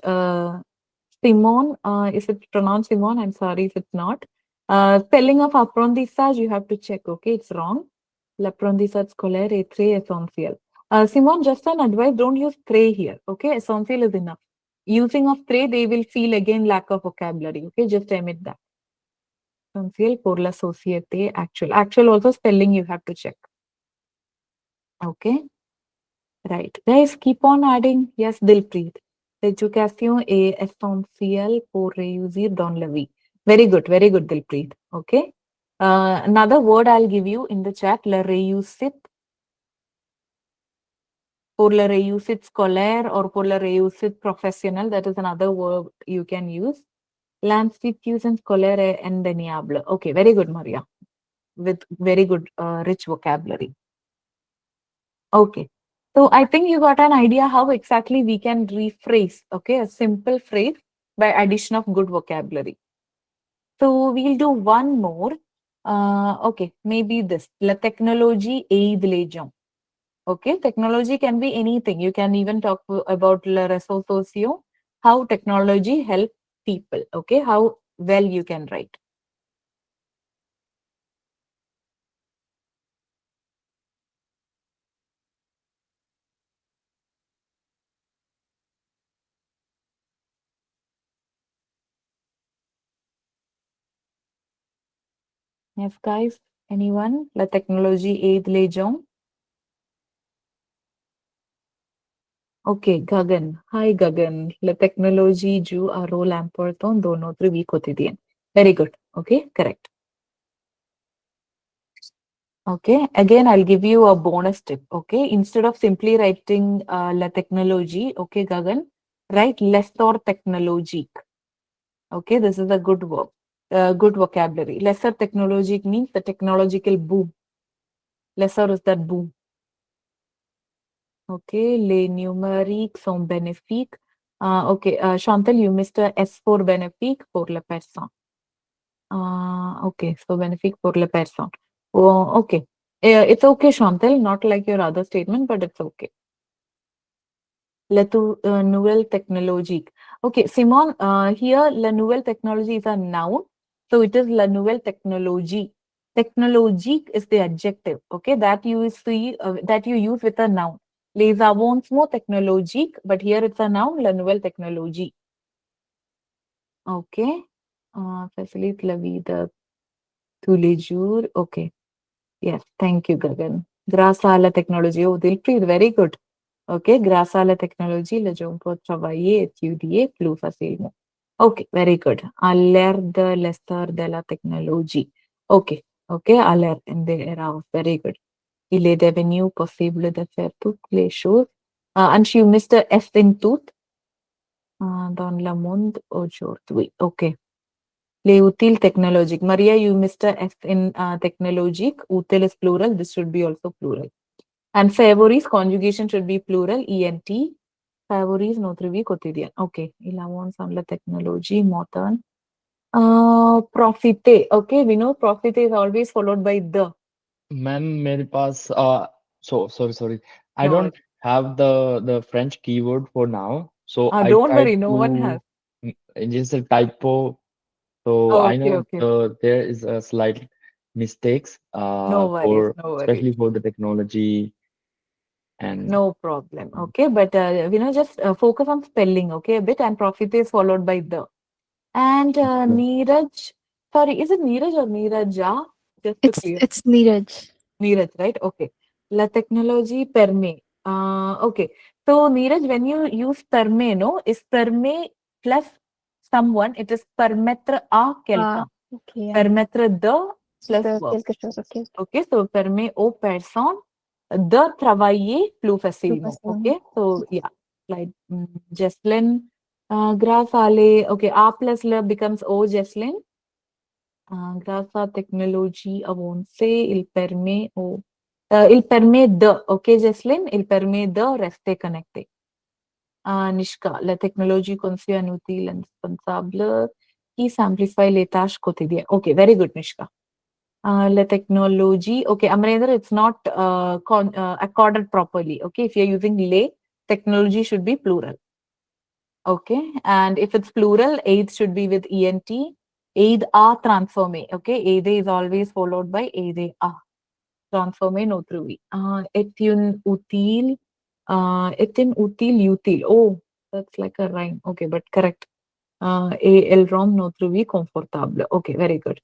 Simone, is it pronounced Simone? I'm sorry if it's not. Spelling of apprentissage, you have to check. Okay, it's wrong. L'apprentissage scolaire est très essentiel. Simone, just an advice, don't use très here. Okay, essential is enough. Using of très, they will feel again lack of vocabulary. Okay, just omit that. Essentiel pour la société actual. Actual also spelling you have to check. Okay. Right. Guys, keep on adding. Yes, Dilpreet. L'éducation est essentielle pour réussir dans la vie. Very good, Dilpreet. Okay. Another word I'll give you in the chat, la réussite. Pour la réussite scolaire or pour la réussite professionnelle, that is another word you can use. L'institution scolaire est indéniable. Okay, very good, Maria. With very good, rich vocabulary. Okay. So I think you got an idea how exactly we can rephrase, okay, a simple phrase by addition of good vocabulary. So we'll do one more. Okay, maybe this. La technologie aide les gens. Okay, technology can be anything. You can even talk about le réseaux sociaux, how technology helps people. Okay, how well you can write. Yes, guys. Anyone? La technologie aide les gens. Okay, Gagan. Hi, Gagan. La technologie joue un rôle important dans notre vie quotidienne. Very good. Okay, correct. Okay, again, I'll give you a bonus tip. Okay, instead of simply writing la technology, okay, Gagan, write lesser technologique. Okay, this is a good verb, good vocabulary. Lesser technologique means the technological boom. Lesser is that boom. Okay, les numériques sont bénéfiques. Okay, Chantal, you missed a S for bénéfique pour la personne. Okay, so bénéfique pour la personne. Oh, okay. It's okay, Chantal, not like your other statement, but it's okay. La nouvelle technologie. Okay, Simon, here la nouvelle technologie is a noun. So it is la nouvelle technologie. Technologique is the adjective, okay, that you see, that you use with a noun. Les avancements technologiques, but here it's a noun, la nouvelle technologie. Okay. Facilite la vie de tous les jours. Okay. Yes, thank you, Gagan. Grâce à la technologie, oh, Dilpreet, very good. Okay, grâce à la technologie, les gens peuvent travailler, étudier plus facilement. Okay, very good. À l'ère de l'essor de la technologie. Okay, okay, à l'ère in the era of, very good. Il est devenu possible de faire toutes les choses. And you missed a F in tooth. Dans le monde aujourd'hui. Okay. Les utiles technologiques. Maria, you missed a F in technologique. Util is plural. This should be also plural. And favoris, conjugation should be plural. ENT. Favoris, notre vie quotidienne. Okay. Il avance en la technologie moderne. Profiter. Okay, we know profiter is always followed by the. Ma'am मेरे पास sorry I No don't have the French keyword for now, so I don't tried worry, no one has. just a typo, so I Okay, know okay. there is a slight mistakes No worries, for no worries. especially for the technology and No problem. Okay, but just focus on spelling, okay, a bit, and profit is followed by the. And Neeraj, sorry, is it Neeraj or Neeraja? Just to clear. It's Neeraj. Neeraj, right? Okay. La technologie permet. Okay. So Neeraj, when you use permet, no, is permet plus someone, it is permettre à quelqu'un. Okay, yeah. Permettre de plus The verb. quelque chose, okay. Okay, so permet aux personnes de travailler plus facilement. Okay, so yeah, like Jesslyn, grâce à les, okay, A plus le becomes O Jesslyn. Grâce à technologie avancée, il permet de, ok Jesslyn, il permet de rester connecté. Nishka, la technologie conçue un outil indispensable qui simplifie les tâches quotidiennes. Okay, very good, Nishka. La technology, okay, Amrendra, it's not accorded properly. Okay, if you're using lay, technology should be plural. Okay, and if it's plural, aid should be with ent. Aid a transforme. Okay, aide is always followed by aide a. Transforme no through v. Est une utile. Util. Oh, that's like a rhyme. Okay, but correct. El rom no through v confortable. Okay, very good.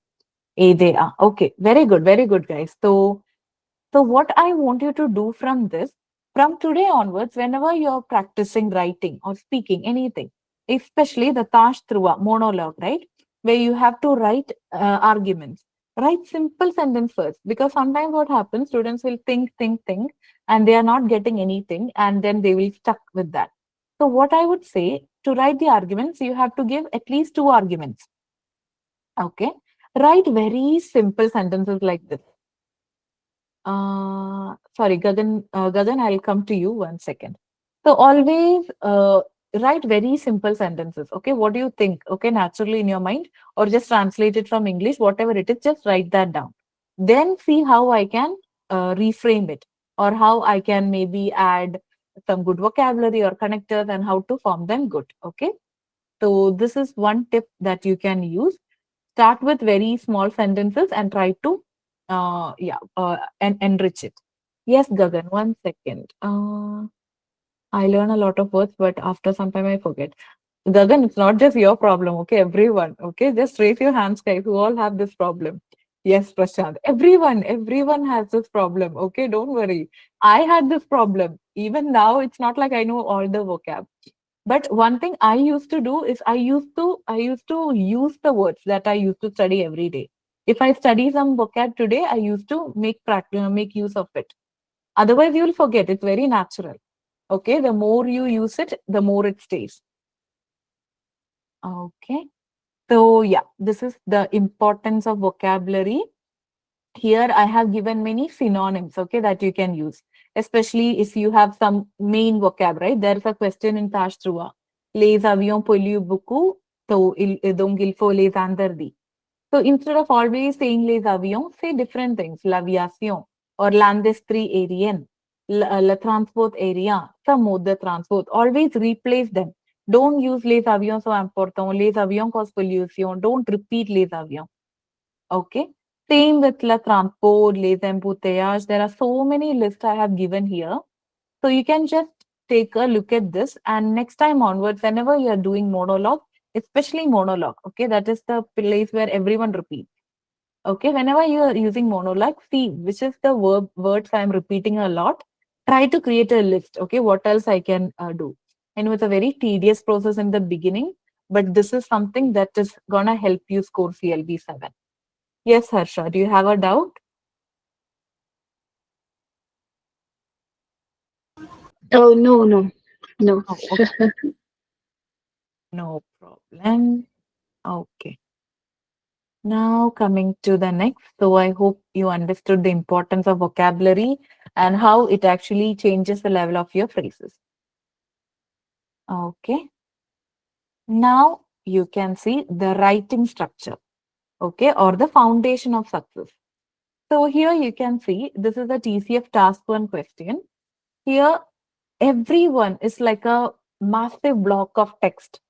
Idea. Okay, very good, guys. So what I want you to do from this, from today onwards, whenever you're practicing writing or speaking anything, especially the Tash Trua monologue, right? Where you have to write arguments. Write simple sentence first, because sometimes what happens, students will think, and they are not getting anything, and then they will stuck with that. So what I would say, to write the arguments, you have to give at least 2 arguments. Okay. Write very simple sentences like this. Sorry, Gagan, I'll come to you 1 second. So always write very simple sentences. Okay, what do you think? Okay, naturally in your mind, or just translate it from English, whatever it is, just write that down. Then see how I can reframe it, or how I can maybe add some good vocabulary or connectors and how to form them good. Okay, so this is one tip that you can use. Start with very small sentences and try to and enrich it. Yes, Gagan, 1 second. I learn a lot of words, but after some time I forget. Gagan, it's not just your problem, okay? Everyone, okay? Just raise your hands, guys, who all have this problem. Yes, Prashant. Everyone has this problem, okay? Don't worry. I had this problem. Even now, it's not like I know all the vocab. But one thing I used to do is I used to use the words that I used to study every day. If I study some vocab today, I used to make use of it. Otherwise, you will forget. It's very natural. Okay, the more you use it, the more it stays. Okay, so yeah, this is the importance of vocabulary. Here I have given many synonyms, okay, that you can use, especially if you have some main vocab, right? There's a question in Tashtrua. Les avions polluent beaucoup, so donc il faut les interdire. So instead of always saying les avions, say different things. L'aviation or l'industrie aérienne, le transport aérien, some mode de transport. Always replace them. Don't use les avions so important. Les avions cause pollution. Don't repeat les avions. Okay. Same with le transport, les embouteillages. There are so many lists I have given here. So you can just take a look at this, and next time onwards, whenever you are doing monologue, especially monologue, okay, that is the place where everyone repeats. Okay, whenever you are using monologue, see which is the words I am repeating a lot. Try to create a list. Okay, what else I can do? And it's a very tedious process in the beginning, but this is something that is gonna help you score CLB7. Yes, Harsha, do you have a doubt? Oh, no. Oh, okay. No problem. Okay. Now coming to the next. So I hope you understood the importance of vocabulary and how it actually changes the level of your phrases. Okay. Now you can see the writing structure, okay, or the foundation of success. So here you can see this is a TCF task 1 question. Here everyone is like a massive block of text,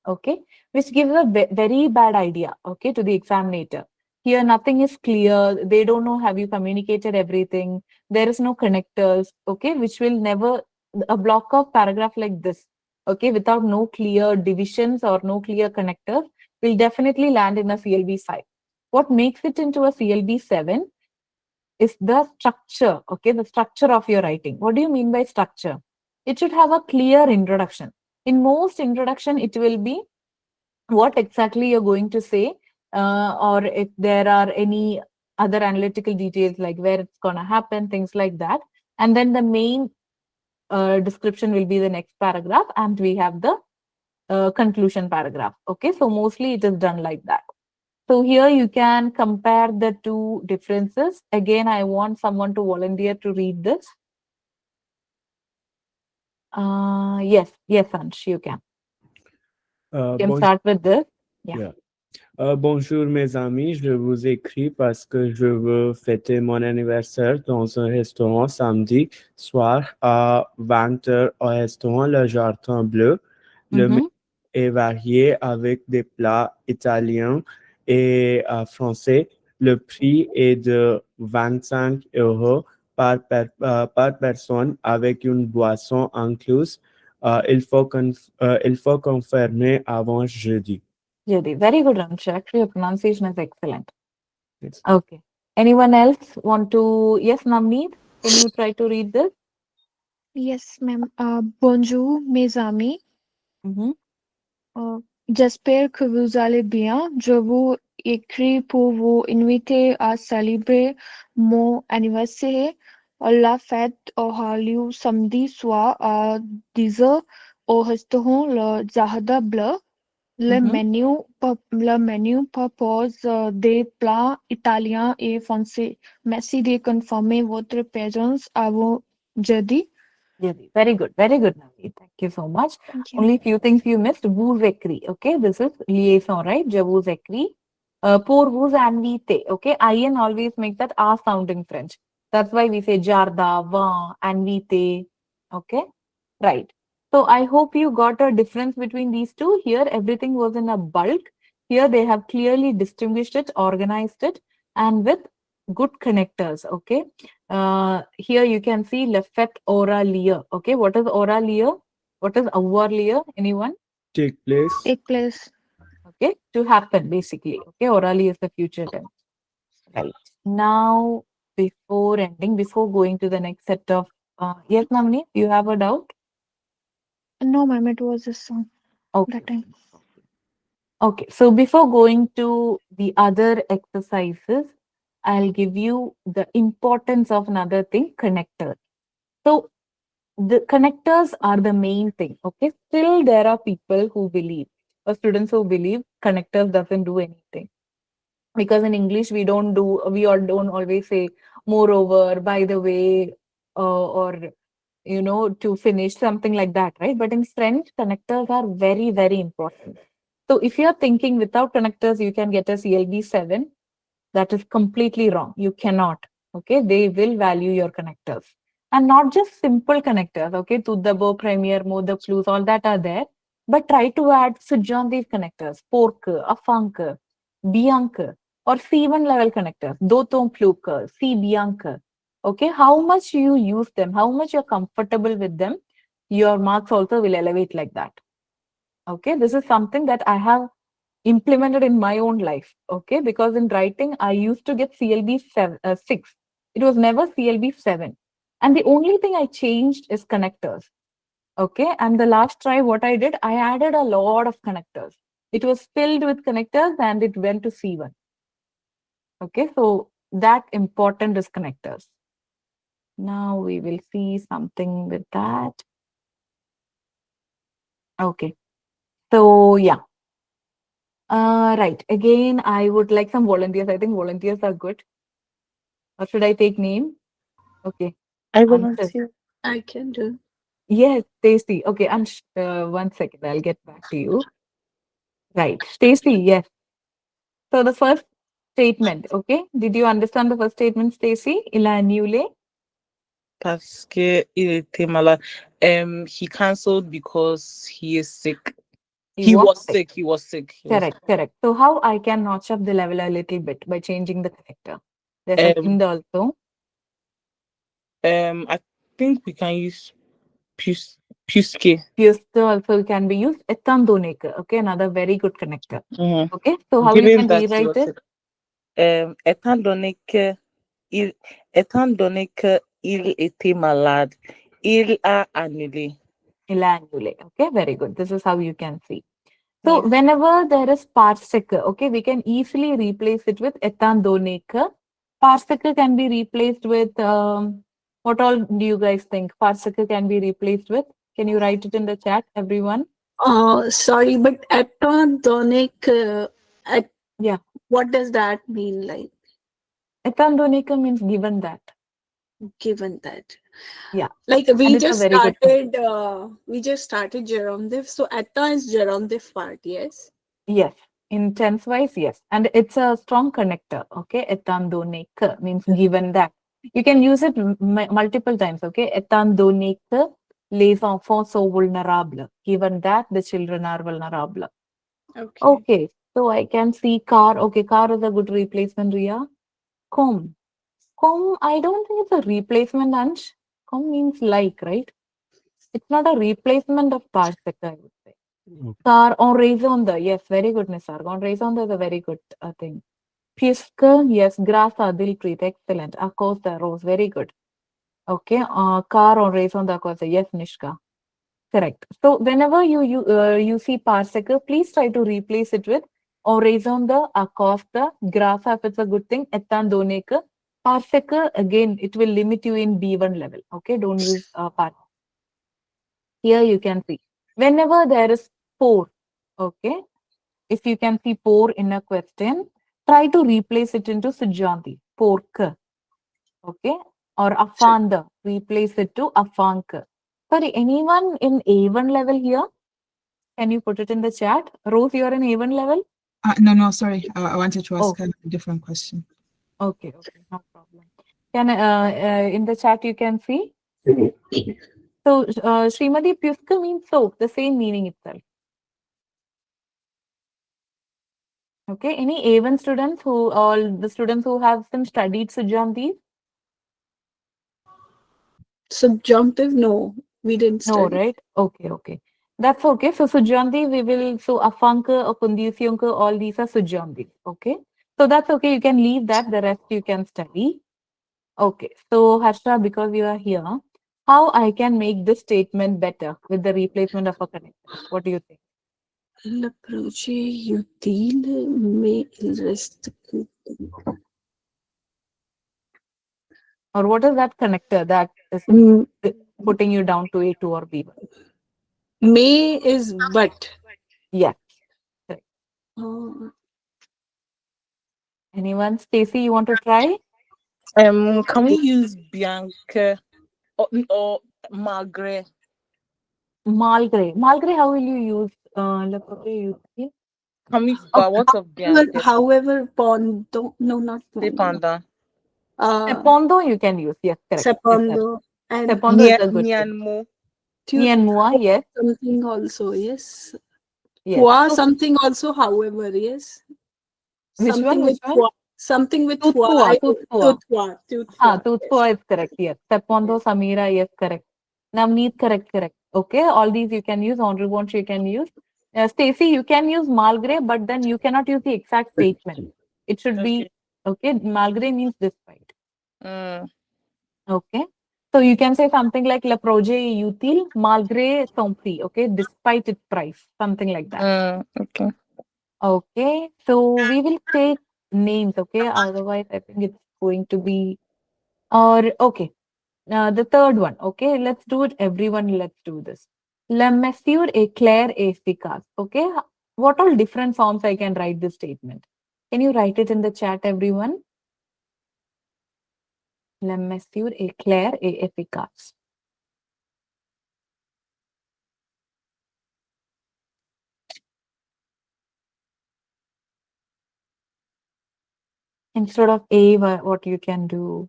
okay, which gives a very bad idea, okay, to the examiner. Here nothing is clear. They don't know have you communicated everything. There is no connectors, okay, which will never, a block of paragraph like this, okay, without no clear divisions or no clear connectors will definitely land in a CLB5. What makes it into a CLB7 is the structure, okay, the structure of your writing. What do you mean by structure? It should have a clear introduction. In most introduction, it will be what exactly you're going to say, or if there are any other analytical details like where it's going to happen, things like that. And then the main description will be the next paragraph, and we have the conclusion paragraph. Okay, so mostly it is done like that. So here you can compare the two differences. Again, I want someone to volunteer to read this. Yes, Ansh, you can. You can start with this. Yeah. Bonjour mes amis, je vous écris parce que je veux fêter mon anniversaire dans un restaurant samedi soir à 20h au restaurant Le Jardin Bleu. Le menu est varié avec des plats italiens et français. Le prix est de 25 € par personne avec une boisson incluse. Il faut confirmer avant jeudi. Jyoti, very good, Ramsha. Actually, your pronunciation is excellent. Yes. Okay. Anyone else want to? Yes, Navneet, can you try to read this? Yes, ma'am. Bonjour, mes amis. J'espère que vous allez bien. Je vous écris pour vous inviter à célébrer mon anniversaire. La fête aura lieu samedi soir à 10h au restaurant Le Jardin Bleu. Le menu propose des plats italiens et français. Merci de confirmer votre présence avant jeudi. Very good, Navneet. Thank you so much. Only few things you missed. Vous écris, okay? This is liaison, right? Je vous écris. Pour vous inviter, okay? IN always makes that R sound in French. That's why we say jarda, va, inviter, okay? Right. So I hope you got a difference between these two. Here, everything was in a bulk. Here, they have clearly distinguished it, organized it, and with good connectors, okay? Here you can see le fait aura lieu, okay? What is aura lieu? What is avoir lieu? Anyone? Take place. Take place. Okay, to happen, basically. Okay, aura lieu is the future tense. Right. Now, before ending, before going to the next set of, yes, Navneet, you have a doubt? No, ma'am, it was just that time. Okay, so before going to the other exercises, I'll give you the importance of another thing, connectors. So the connectors are the main thing. Okay, still there are people who believe, or students who believe connectors doesn't do anything. Because in English we all don't always say moreover, by the way, or to finish something like that, right? But in French, connectors are very, very important. So if you're thinking without connectors, you can get a CLB7. That is completely wrong. You cannot. Okay, they will value your connectors. And not just simple connectors, okay, Tuddabo, Premier, Moda, Plus, all that are there. But try to add subjunctive connectors, pork, afank, bianca, or C1 level connectors, doton pluk, C bianca. Okay, how much you use them, how much you're comfortable with them, your marks also will elevate like that. Okay, this is something that I have implemented in my own life. Okay, because in writing, I used to get CLB 6. It was never CLB 7. And the only thing I changed is connectors. Okay, and the last try, what I did, I added a lot of connectors. It was filled with connectors and it went to C1. Okay, so that important is connectors. Now we will see something with that. Okay, so yeah. Right. Again, I would like some volunteers. I think volunteers are good. Or should I take name? Okay. I Answers. volunteer. I can do. Yes, Stacy. Okay, one second. I'll get back to you. Right. Stacy, yes. So the first statement, okay? Did you understand the first statement, Stacy? Il a annulé. Parce que il était malade. He cancelled because he is sick. He was sick. He was sick. Correct, correct. So how I can notch up the level a little bit by changing the connector? There's a hint also. I think we can use puisque. Puisque also can be used. Étant donné que, okay, another very good connector. Mhm. Okay, so how Given you can that he rewrite was it? sick. Étant donné que il était malade, il a annulé. Il a annulé. Okay, very good. This is how you can see. So whenever there is participle, okay, we can easily replace it with étant donné que. Participle can be replaced with what all do you guys think? Participle can be replaced with. Can you write it in the chat, everyone? Sorry, but atandonic. Yeah. What does that mean? Like Étant donné que means given that. Given that. Yeah. Like And we it's a just very good started gerundive. So atta is gerundive part, yes? Yes. In tense wise, yes. And it's a strong connector. Okay. Étant donné que means given that. You can use it multiple times. Okay. Étant donné que les enfants sont vulnérables. Given that the children are vulnerable. Okay. Okay. So I can see car. Okay. Car is a good replacement, Ria. Com. Com, I don't think it's a replacement, Ansh. Com means like, right? It's not a replacement of participle, I would say. Car on raison de. Yes, very good, Nisar. On raison de is a very good thing. Puisque, yes, grâce à Dilpreet, excellent. À cause de Rose, very good. Okay, car on raison de cause, yes, Nishka. Correct. So whenever you see participle, please try to replace it with en raison de, à cause de, grâce à, if it's a good thing, étant donné que. Participle, again, it will limit you in B1 level. Okay, don't use part. Here you can see. Whenever there is pour, okay, if you can see pour in a question, try to replace it into subjunctive, pork, okay, or afanda, replace it to afank. Sorry, anyone in A1 level here? Can you put it in the chat? Rose, you're in A1 level? No, sorry. I wanted to ask a different question. Okay, no problem. Can in the chat you can see? So, Srimati, Pyuska means soap, the same meaning itself. Okay, any A1 students all the students who have some studied subjunctive? Subjunctive, no, we didn't No, study. right? Okay. That's okay. So subjunctive, afanka or kundisyonka, all these are subjunctive. Okay. So that's okay. You can leave that. The rest you can study. Okay. So Harsha, because you are here, how I can make this statement better with the replacement of a connector? What do you think? L'approche utile, mais il reste que... Or what is that connector that is Mm, putting you down to A2 or B1? May is but. Yeah. Correct. Oh, Anyone? Stacy, you want to try? Can we use Bianca or Margaret? Malgré. Malgré, how will you use l'approche utile? Can we Okay. what of Bianca? however, pondo, no, not pondo. Panda. Sepondo you can use. Yes, correct. Sepondo and Sepondo is a good thing. Nianmo. Nianmoa, yes. Something also, yes. Yes. Hua So, something also, however, yes. which Something one? with Which one? hua. Something with hua. Toothpua. Toothpua. Toothpua. Ah, Toothpua is correct. Yes. Sepondo, Samira, yes, correct. Navneet, correct. Okay. All these you can use. Honorable you can use. Stacy, you can use malgré, but then you cannot use the exact statement. It should be, okay. Malgré means despite. Okay. So you can say something like le projet utile malgré son prix. Okay. Despite its price. Something like that. Okay. Okay. So we will take names. Okay. Otherwise, I think it's going to be, or okay. The third one. Okay. Let's do it. Everyone, let's do this. Le monsieur éclaire efficace. Okay. What all different forms I can write this statement? Can you write it in the chat, everyone? Le monsieur éclaire et efficace. Instead of A, what you can do?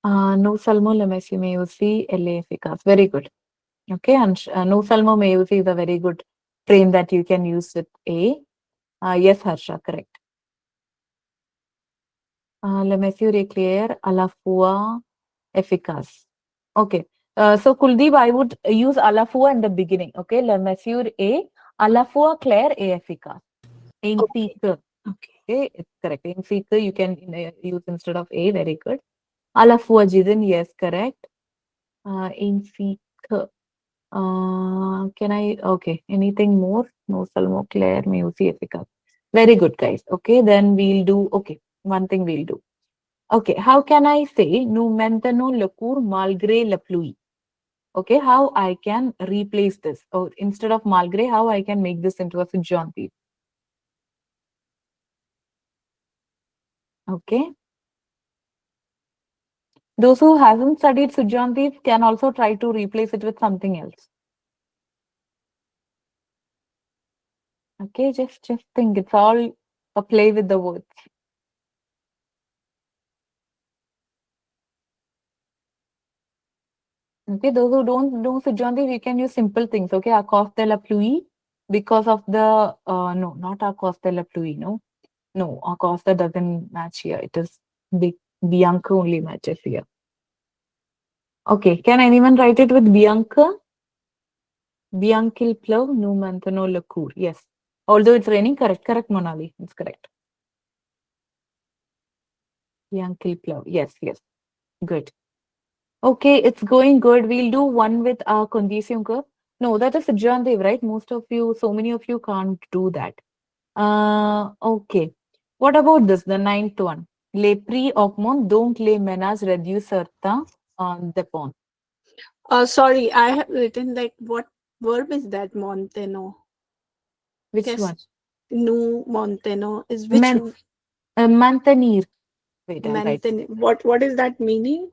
No salmo le monsieur me usi elle efficace. Very good. Okay, and no salmo me usi is a very good frame that you can use with A. Yes, Harsha, correct. Le monsieur éclaire à la fois efficace. Okay. So Kuldeep, I would use à la fois in the beginning. Okay, le monsieur est à la fois clair et efficace. Ainsi que. Okay, it's correct. Ainsi que you can use instead of A. Very good. À la fois Jidin, yes, correct. Ainsi que. Can I? Okay. Anything more? No salmo clair, music efficace. Very good, guys. Okay, then we'll do. Okay, one thing we'll do. Okay, how can I say nous maintenons le cours malgré la pluie? Okay, how I can replace this? Or instead of malgré, how I can make this into a subjunctive? Okay. Those who haven't studied subjunctive can also try to replace it with something else. Okay, just think. It's all a play with the words. Okay, those who don't know subjunctive, we can use simple things. Okay, à cause de la pluie, because of the no, not à cause de la pluie. No, à cause that doesn't match here. It is Bianca only matches here. Okay, can anyone write it with Bianca? Bianca il pleu, nous maintenons le cours. Yes. Although it's raining, correct, Monali. It's correct. Bianca il pleu. Yes. Good. Okay, it's going good. We'll do one with our condition curve. No, that is subjunctive, right? Most of you, so many of you can't do that. Okay. What about this, the ninth one? Les prix augmentent, donc les ménages réduisent certains dépenses. Sorry, I have written like what verb is that? Monteno. Which one? No, Monteno is which one? Mantenir. Wait, I'll write. What is that meaning?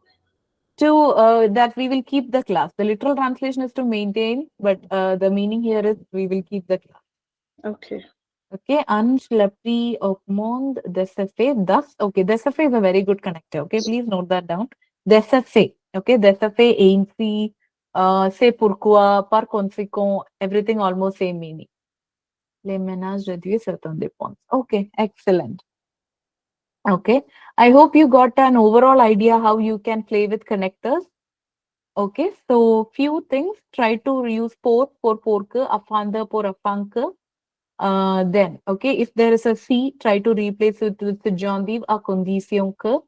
To that we will keep the class. The literal translation is to maintain, but the meaning here is we will keep the class. Okay. Okay, ange le prix augmente de ce fait. Thus, okay, de ce fait is a very good connector. Okay, please note that down. De ce fait. Okay, de ce fait, ainsi, c'est pourquoi, par conséquent, everything almost same meaning. Les ménages réduisent certaines dépenses. Okay, excellent. Okay, I hope you got an overall idea how you can play with connectors. Okay, so few things. Try to use pour porke, afanda por afanke. Then, okay, if there is a C, try to replace it with the subjunctive a condition que.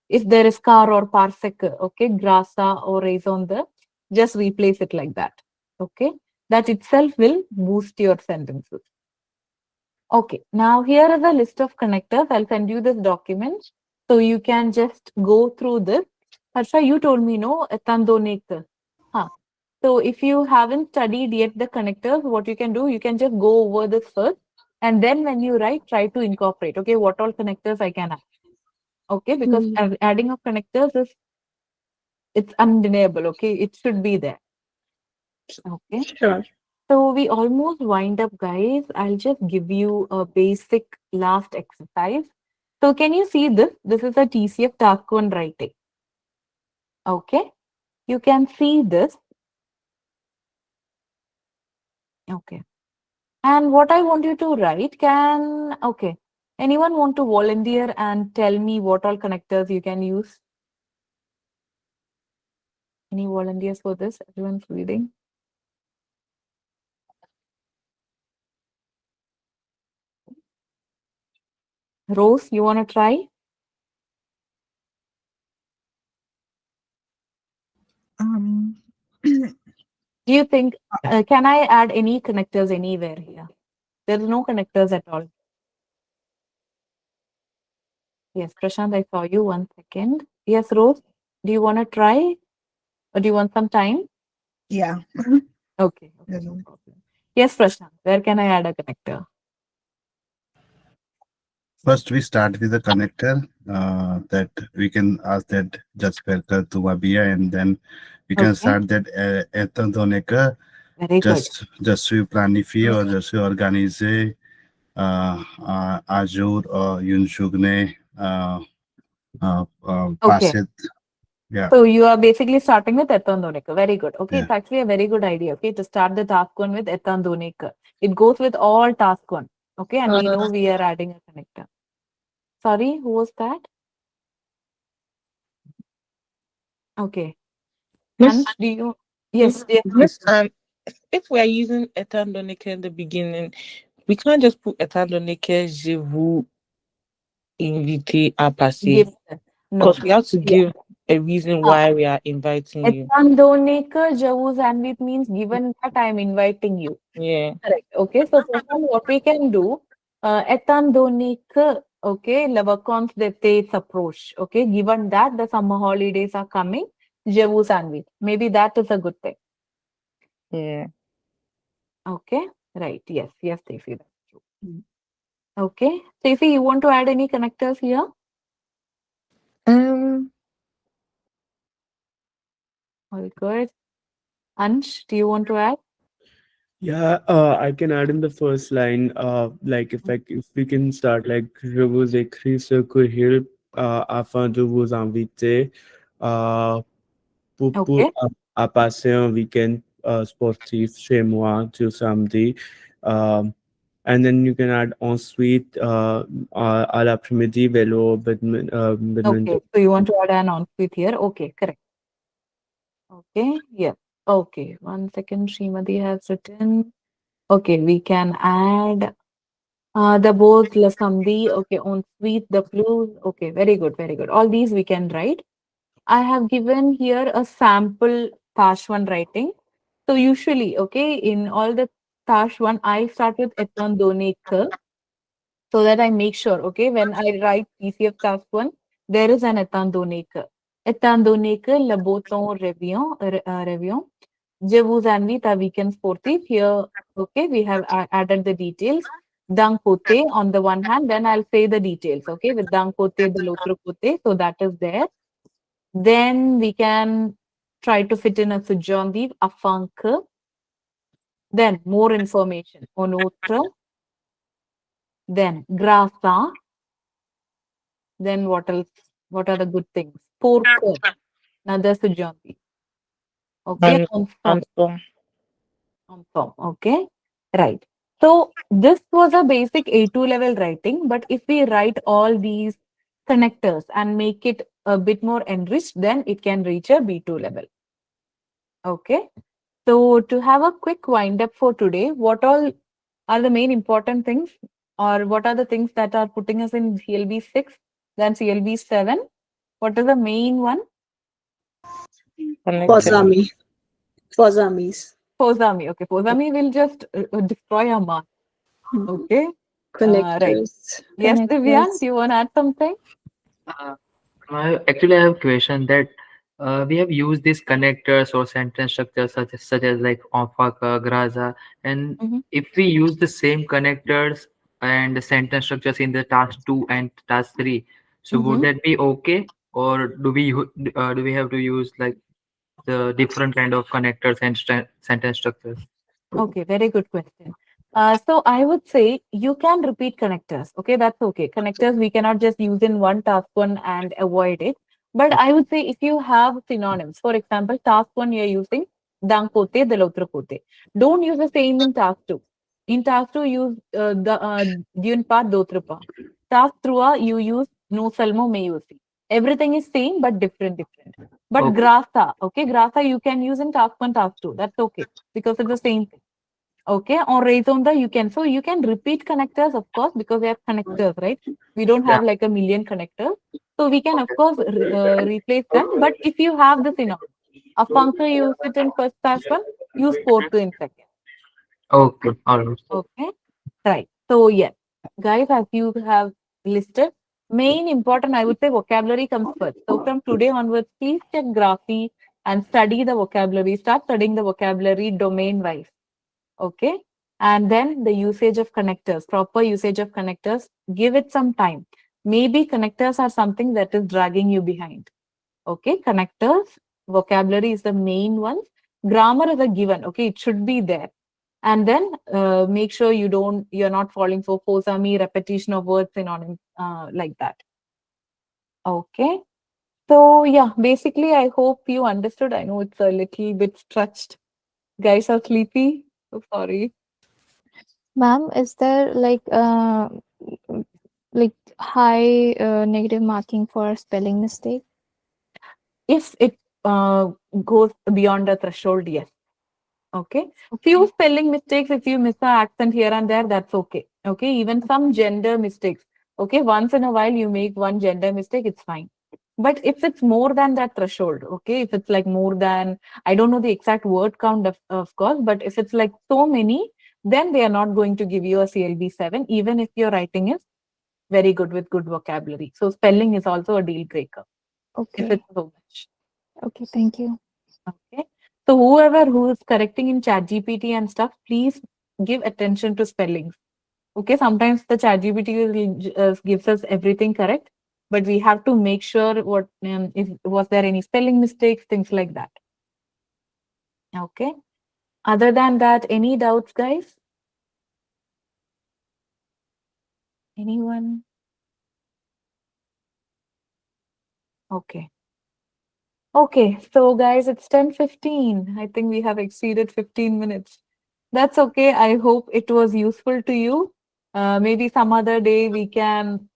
If there is car or parsec, okay, grasa or raison de, just replace it like that. Okay, that itself will boost your sentences. Okay, now here is a list of connectors. I'll send you this document so you can just go through this. Harsha, you told me no, etandonate. Huh. So if you haven't studied yet the connectors, what you can do, you can just go over this first, and then when you write, try to incorporate. Okay, what all connectors I can add. Okay, because adding of connectors is it's undeniable. Okay, it should be there. Okay. Sure. So we almost wind up, guys. I'll just give you a basic last exercise. So can you see this? This is a TCF task 1 writing. Okay. You can see this. Okay. And what I want you to write okay. Anyone want to volunteer and tell me what all connectors you can use? Any volunteers for this? Everyone's reading. Rose, you want to try? Do you think, can I add any connectors anywhere here? There's no connectors at all. Yes, Prashant, I saw you. 1 second. Yes, Rose, do you want to try or do you want some time? Yeah. Okay. No problem. Yes, Prashant, where can I add a connector? First, we start with the connector that we can ask that just welcome to Mabia, and then we can start that etandoneka. Very good. Je suis planifié or je suis organisé à jour une journée passée. Yeah. So you are basically starting with etandoneka. Very good. Okay, it's actually a very good idea. Okay, to start the task 1 with etandoneka. It goes with all task 1. Okay, and we know we are adding a connector. Sorry, who was that? Okay. Miss, do you? Yes, Miss, if we are using etandoneke in the beginning, we can't just put etandoneke, je vous invite à passer. Because we have to give a reason why we are inviting you. Etandoneka javus and it means given that I am inviting you. Yeah. Correct. Okay, so what we can do, etandoneka, okay, lavakons dete approach. Okay, given that the summer holidays are coming, javus and we. Maybe that is a good thing. Yeah. Okay, right. Yes, Stacey, that's true. Okay, Stacey, you want to add any connectors here? All good. Ansh, do you want to add? Yeah, I can add in the first line, like if we can start like je vous écris ce courriel afin de vous inviter à passer un week-end sportif chez moi tout samedi. And then you can add ensuite à l'après-midi vélo badminton. Okay, so you want to add an ensuite here. Okay, correct. Okay, yeah. Okay, 1 second. Srimati has written. Okay, we can add the both la samdi. Okay, ensuite the plus. Okay, very good, very good. All these we can write. I have given here a sample Tash 1 writing. So usually, okay, in all the Tash 1, I start with etan doneka so that I make sure, okay, when I write TCF Task 1, there is an etan doneka. Etan doneka laboton revion. Je vous invite à weekend sportif. Here, okay, we have added the details. D'un côté on the one hand, then I'll say the details, okay, with d'un côté de l'autre côté. So that is there. Then we can try to fit in a subjunctive afin que. Then more information on autre. Then grâce à. Then what else? What are the good things? Pour que. Another subjunctive. Okay. Ensemble. Okay. Right. So this was a basic A2 level writing, but if we write all these connectors and make it a bit more enriched, then it can reach a B2 level. Okay. So to have a quick wind up for today, what all are the main important things, or what are the things that are putting us in CLB6, then CLB7? What is the main one? Fozami. Fozamis. Posami. Okay, Posami will just destroy our mark. Okay. Right. Connectors. Yes, Divyan, do you want to add something? Actually, I have a question that we have used these connectors or sentence structures such as like Onfaka, Graza, and if we use the same connectors and the sentence structures in the task 2 and task 3, so would that be okay, or do we have to use like the different kind of connectors and sentence structures? Okay, very good question. So I would say you can repeat connectors. Okay, that's okay. Connectors we cannot just use in one task one and avoid it. But I would say if you have synonyms, for example, task one you're using dang pote, delotro pote. Don't use the same in task two. In task two, use dun pa dotrapa. Task three, you use no salmo meyusi. Everything is same but different. But Okay. grasa, okay, grasa you can use in task one, task two. That's okay because it's the same thing. Okay, on raison you can. So you can repeat connectors, of course, because we have connectors, right? We don't have like a million connectors. So we can, of course, replace them. But if you have the synonym, a functor use it in first task one, use pork in second. Okay, all right. Okay, right. So yes, guys, as you have listed, main important, I would say vocabulary comes first. So from today onwards, please check graphy and study the vocabulary. Start studying the vocabulary domain wise. Okay, and then the usage of connectors, proper usage of connectors, give it some time. Maybe connectors are something that is dragging you behind. Okay, connectors, vocabulary is the main one. Grammar is a given. Okay, it should be there. And then make sure you're not falling for posami, repetition of words, synonyms, like that. Okay. So yeah, basically, I hope you understood. I know it's a little bit stretched. Guys are sleepy. So sorry. Ma'am, is there like high negative marking for spelling mistake? If it goes beyond the threshold, yes. Okay. Few spelling mistakes, if you miss the accent here and there, that's okay. Okay. Even some gender mistakes. Okay. Once in a while, you make one gender mistake, it's fine. But if it's more than that threshold, okay, if it's like more than, I don't know the exact word count, of course, but if it's like so many, then they are not going to give you a CLB7, even if your writing is very good with good vocabulary. So spelling is also a deal breaker. If Okay. it's so much. Okay, thank you. Okay. So whoever who is correcting in ChatGPT and stuff, please give attention to spellings. Okay. Sometimes the ChatGPT gives us everything correct, but we have to make sure what if was there any spelling mistakes, things like that. Okay. Other than that, any doubts, guys? Anyone? Okay. Okay, so guys, it's 10:15. I think we have exceeded 15 minutes. That's okay. I hope it was useful to you. Maybe some other day we can,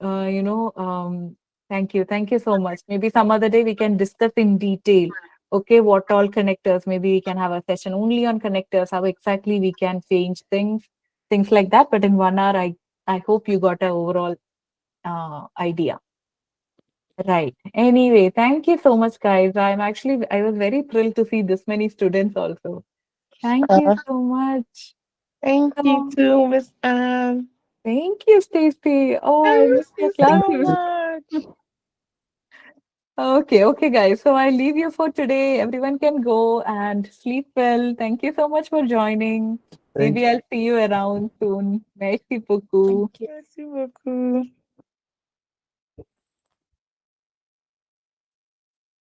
thank you. Thank you so much. Maybe some other day we can discuss in detail. Okay, what all connectors? Maybe we can have a session only on connectors, how exactly we can change things like that. But in 1 hour, I hope you got an overall idea. Right. Anyway, thank you so much, guys. I was very thrilled to see this many students also. Thank you so much. Thank you too, Miss Anne. Thank you, Stacy. Oh, I Thank missed your you so classes. much. Okay, guys. So I leave you for today. Everyone can go and sleep well. Thank you so much for joining. Thank Maybe I'll see you around soon. Merci beaucoup. Merci beaucoup.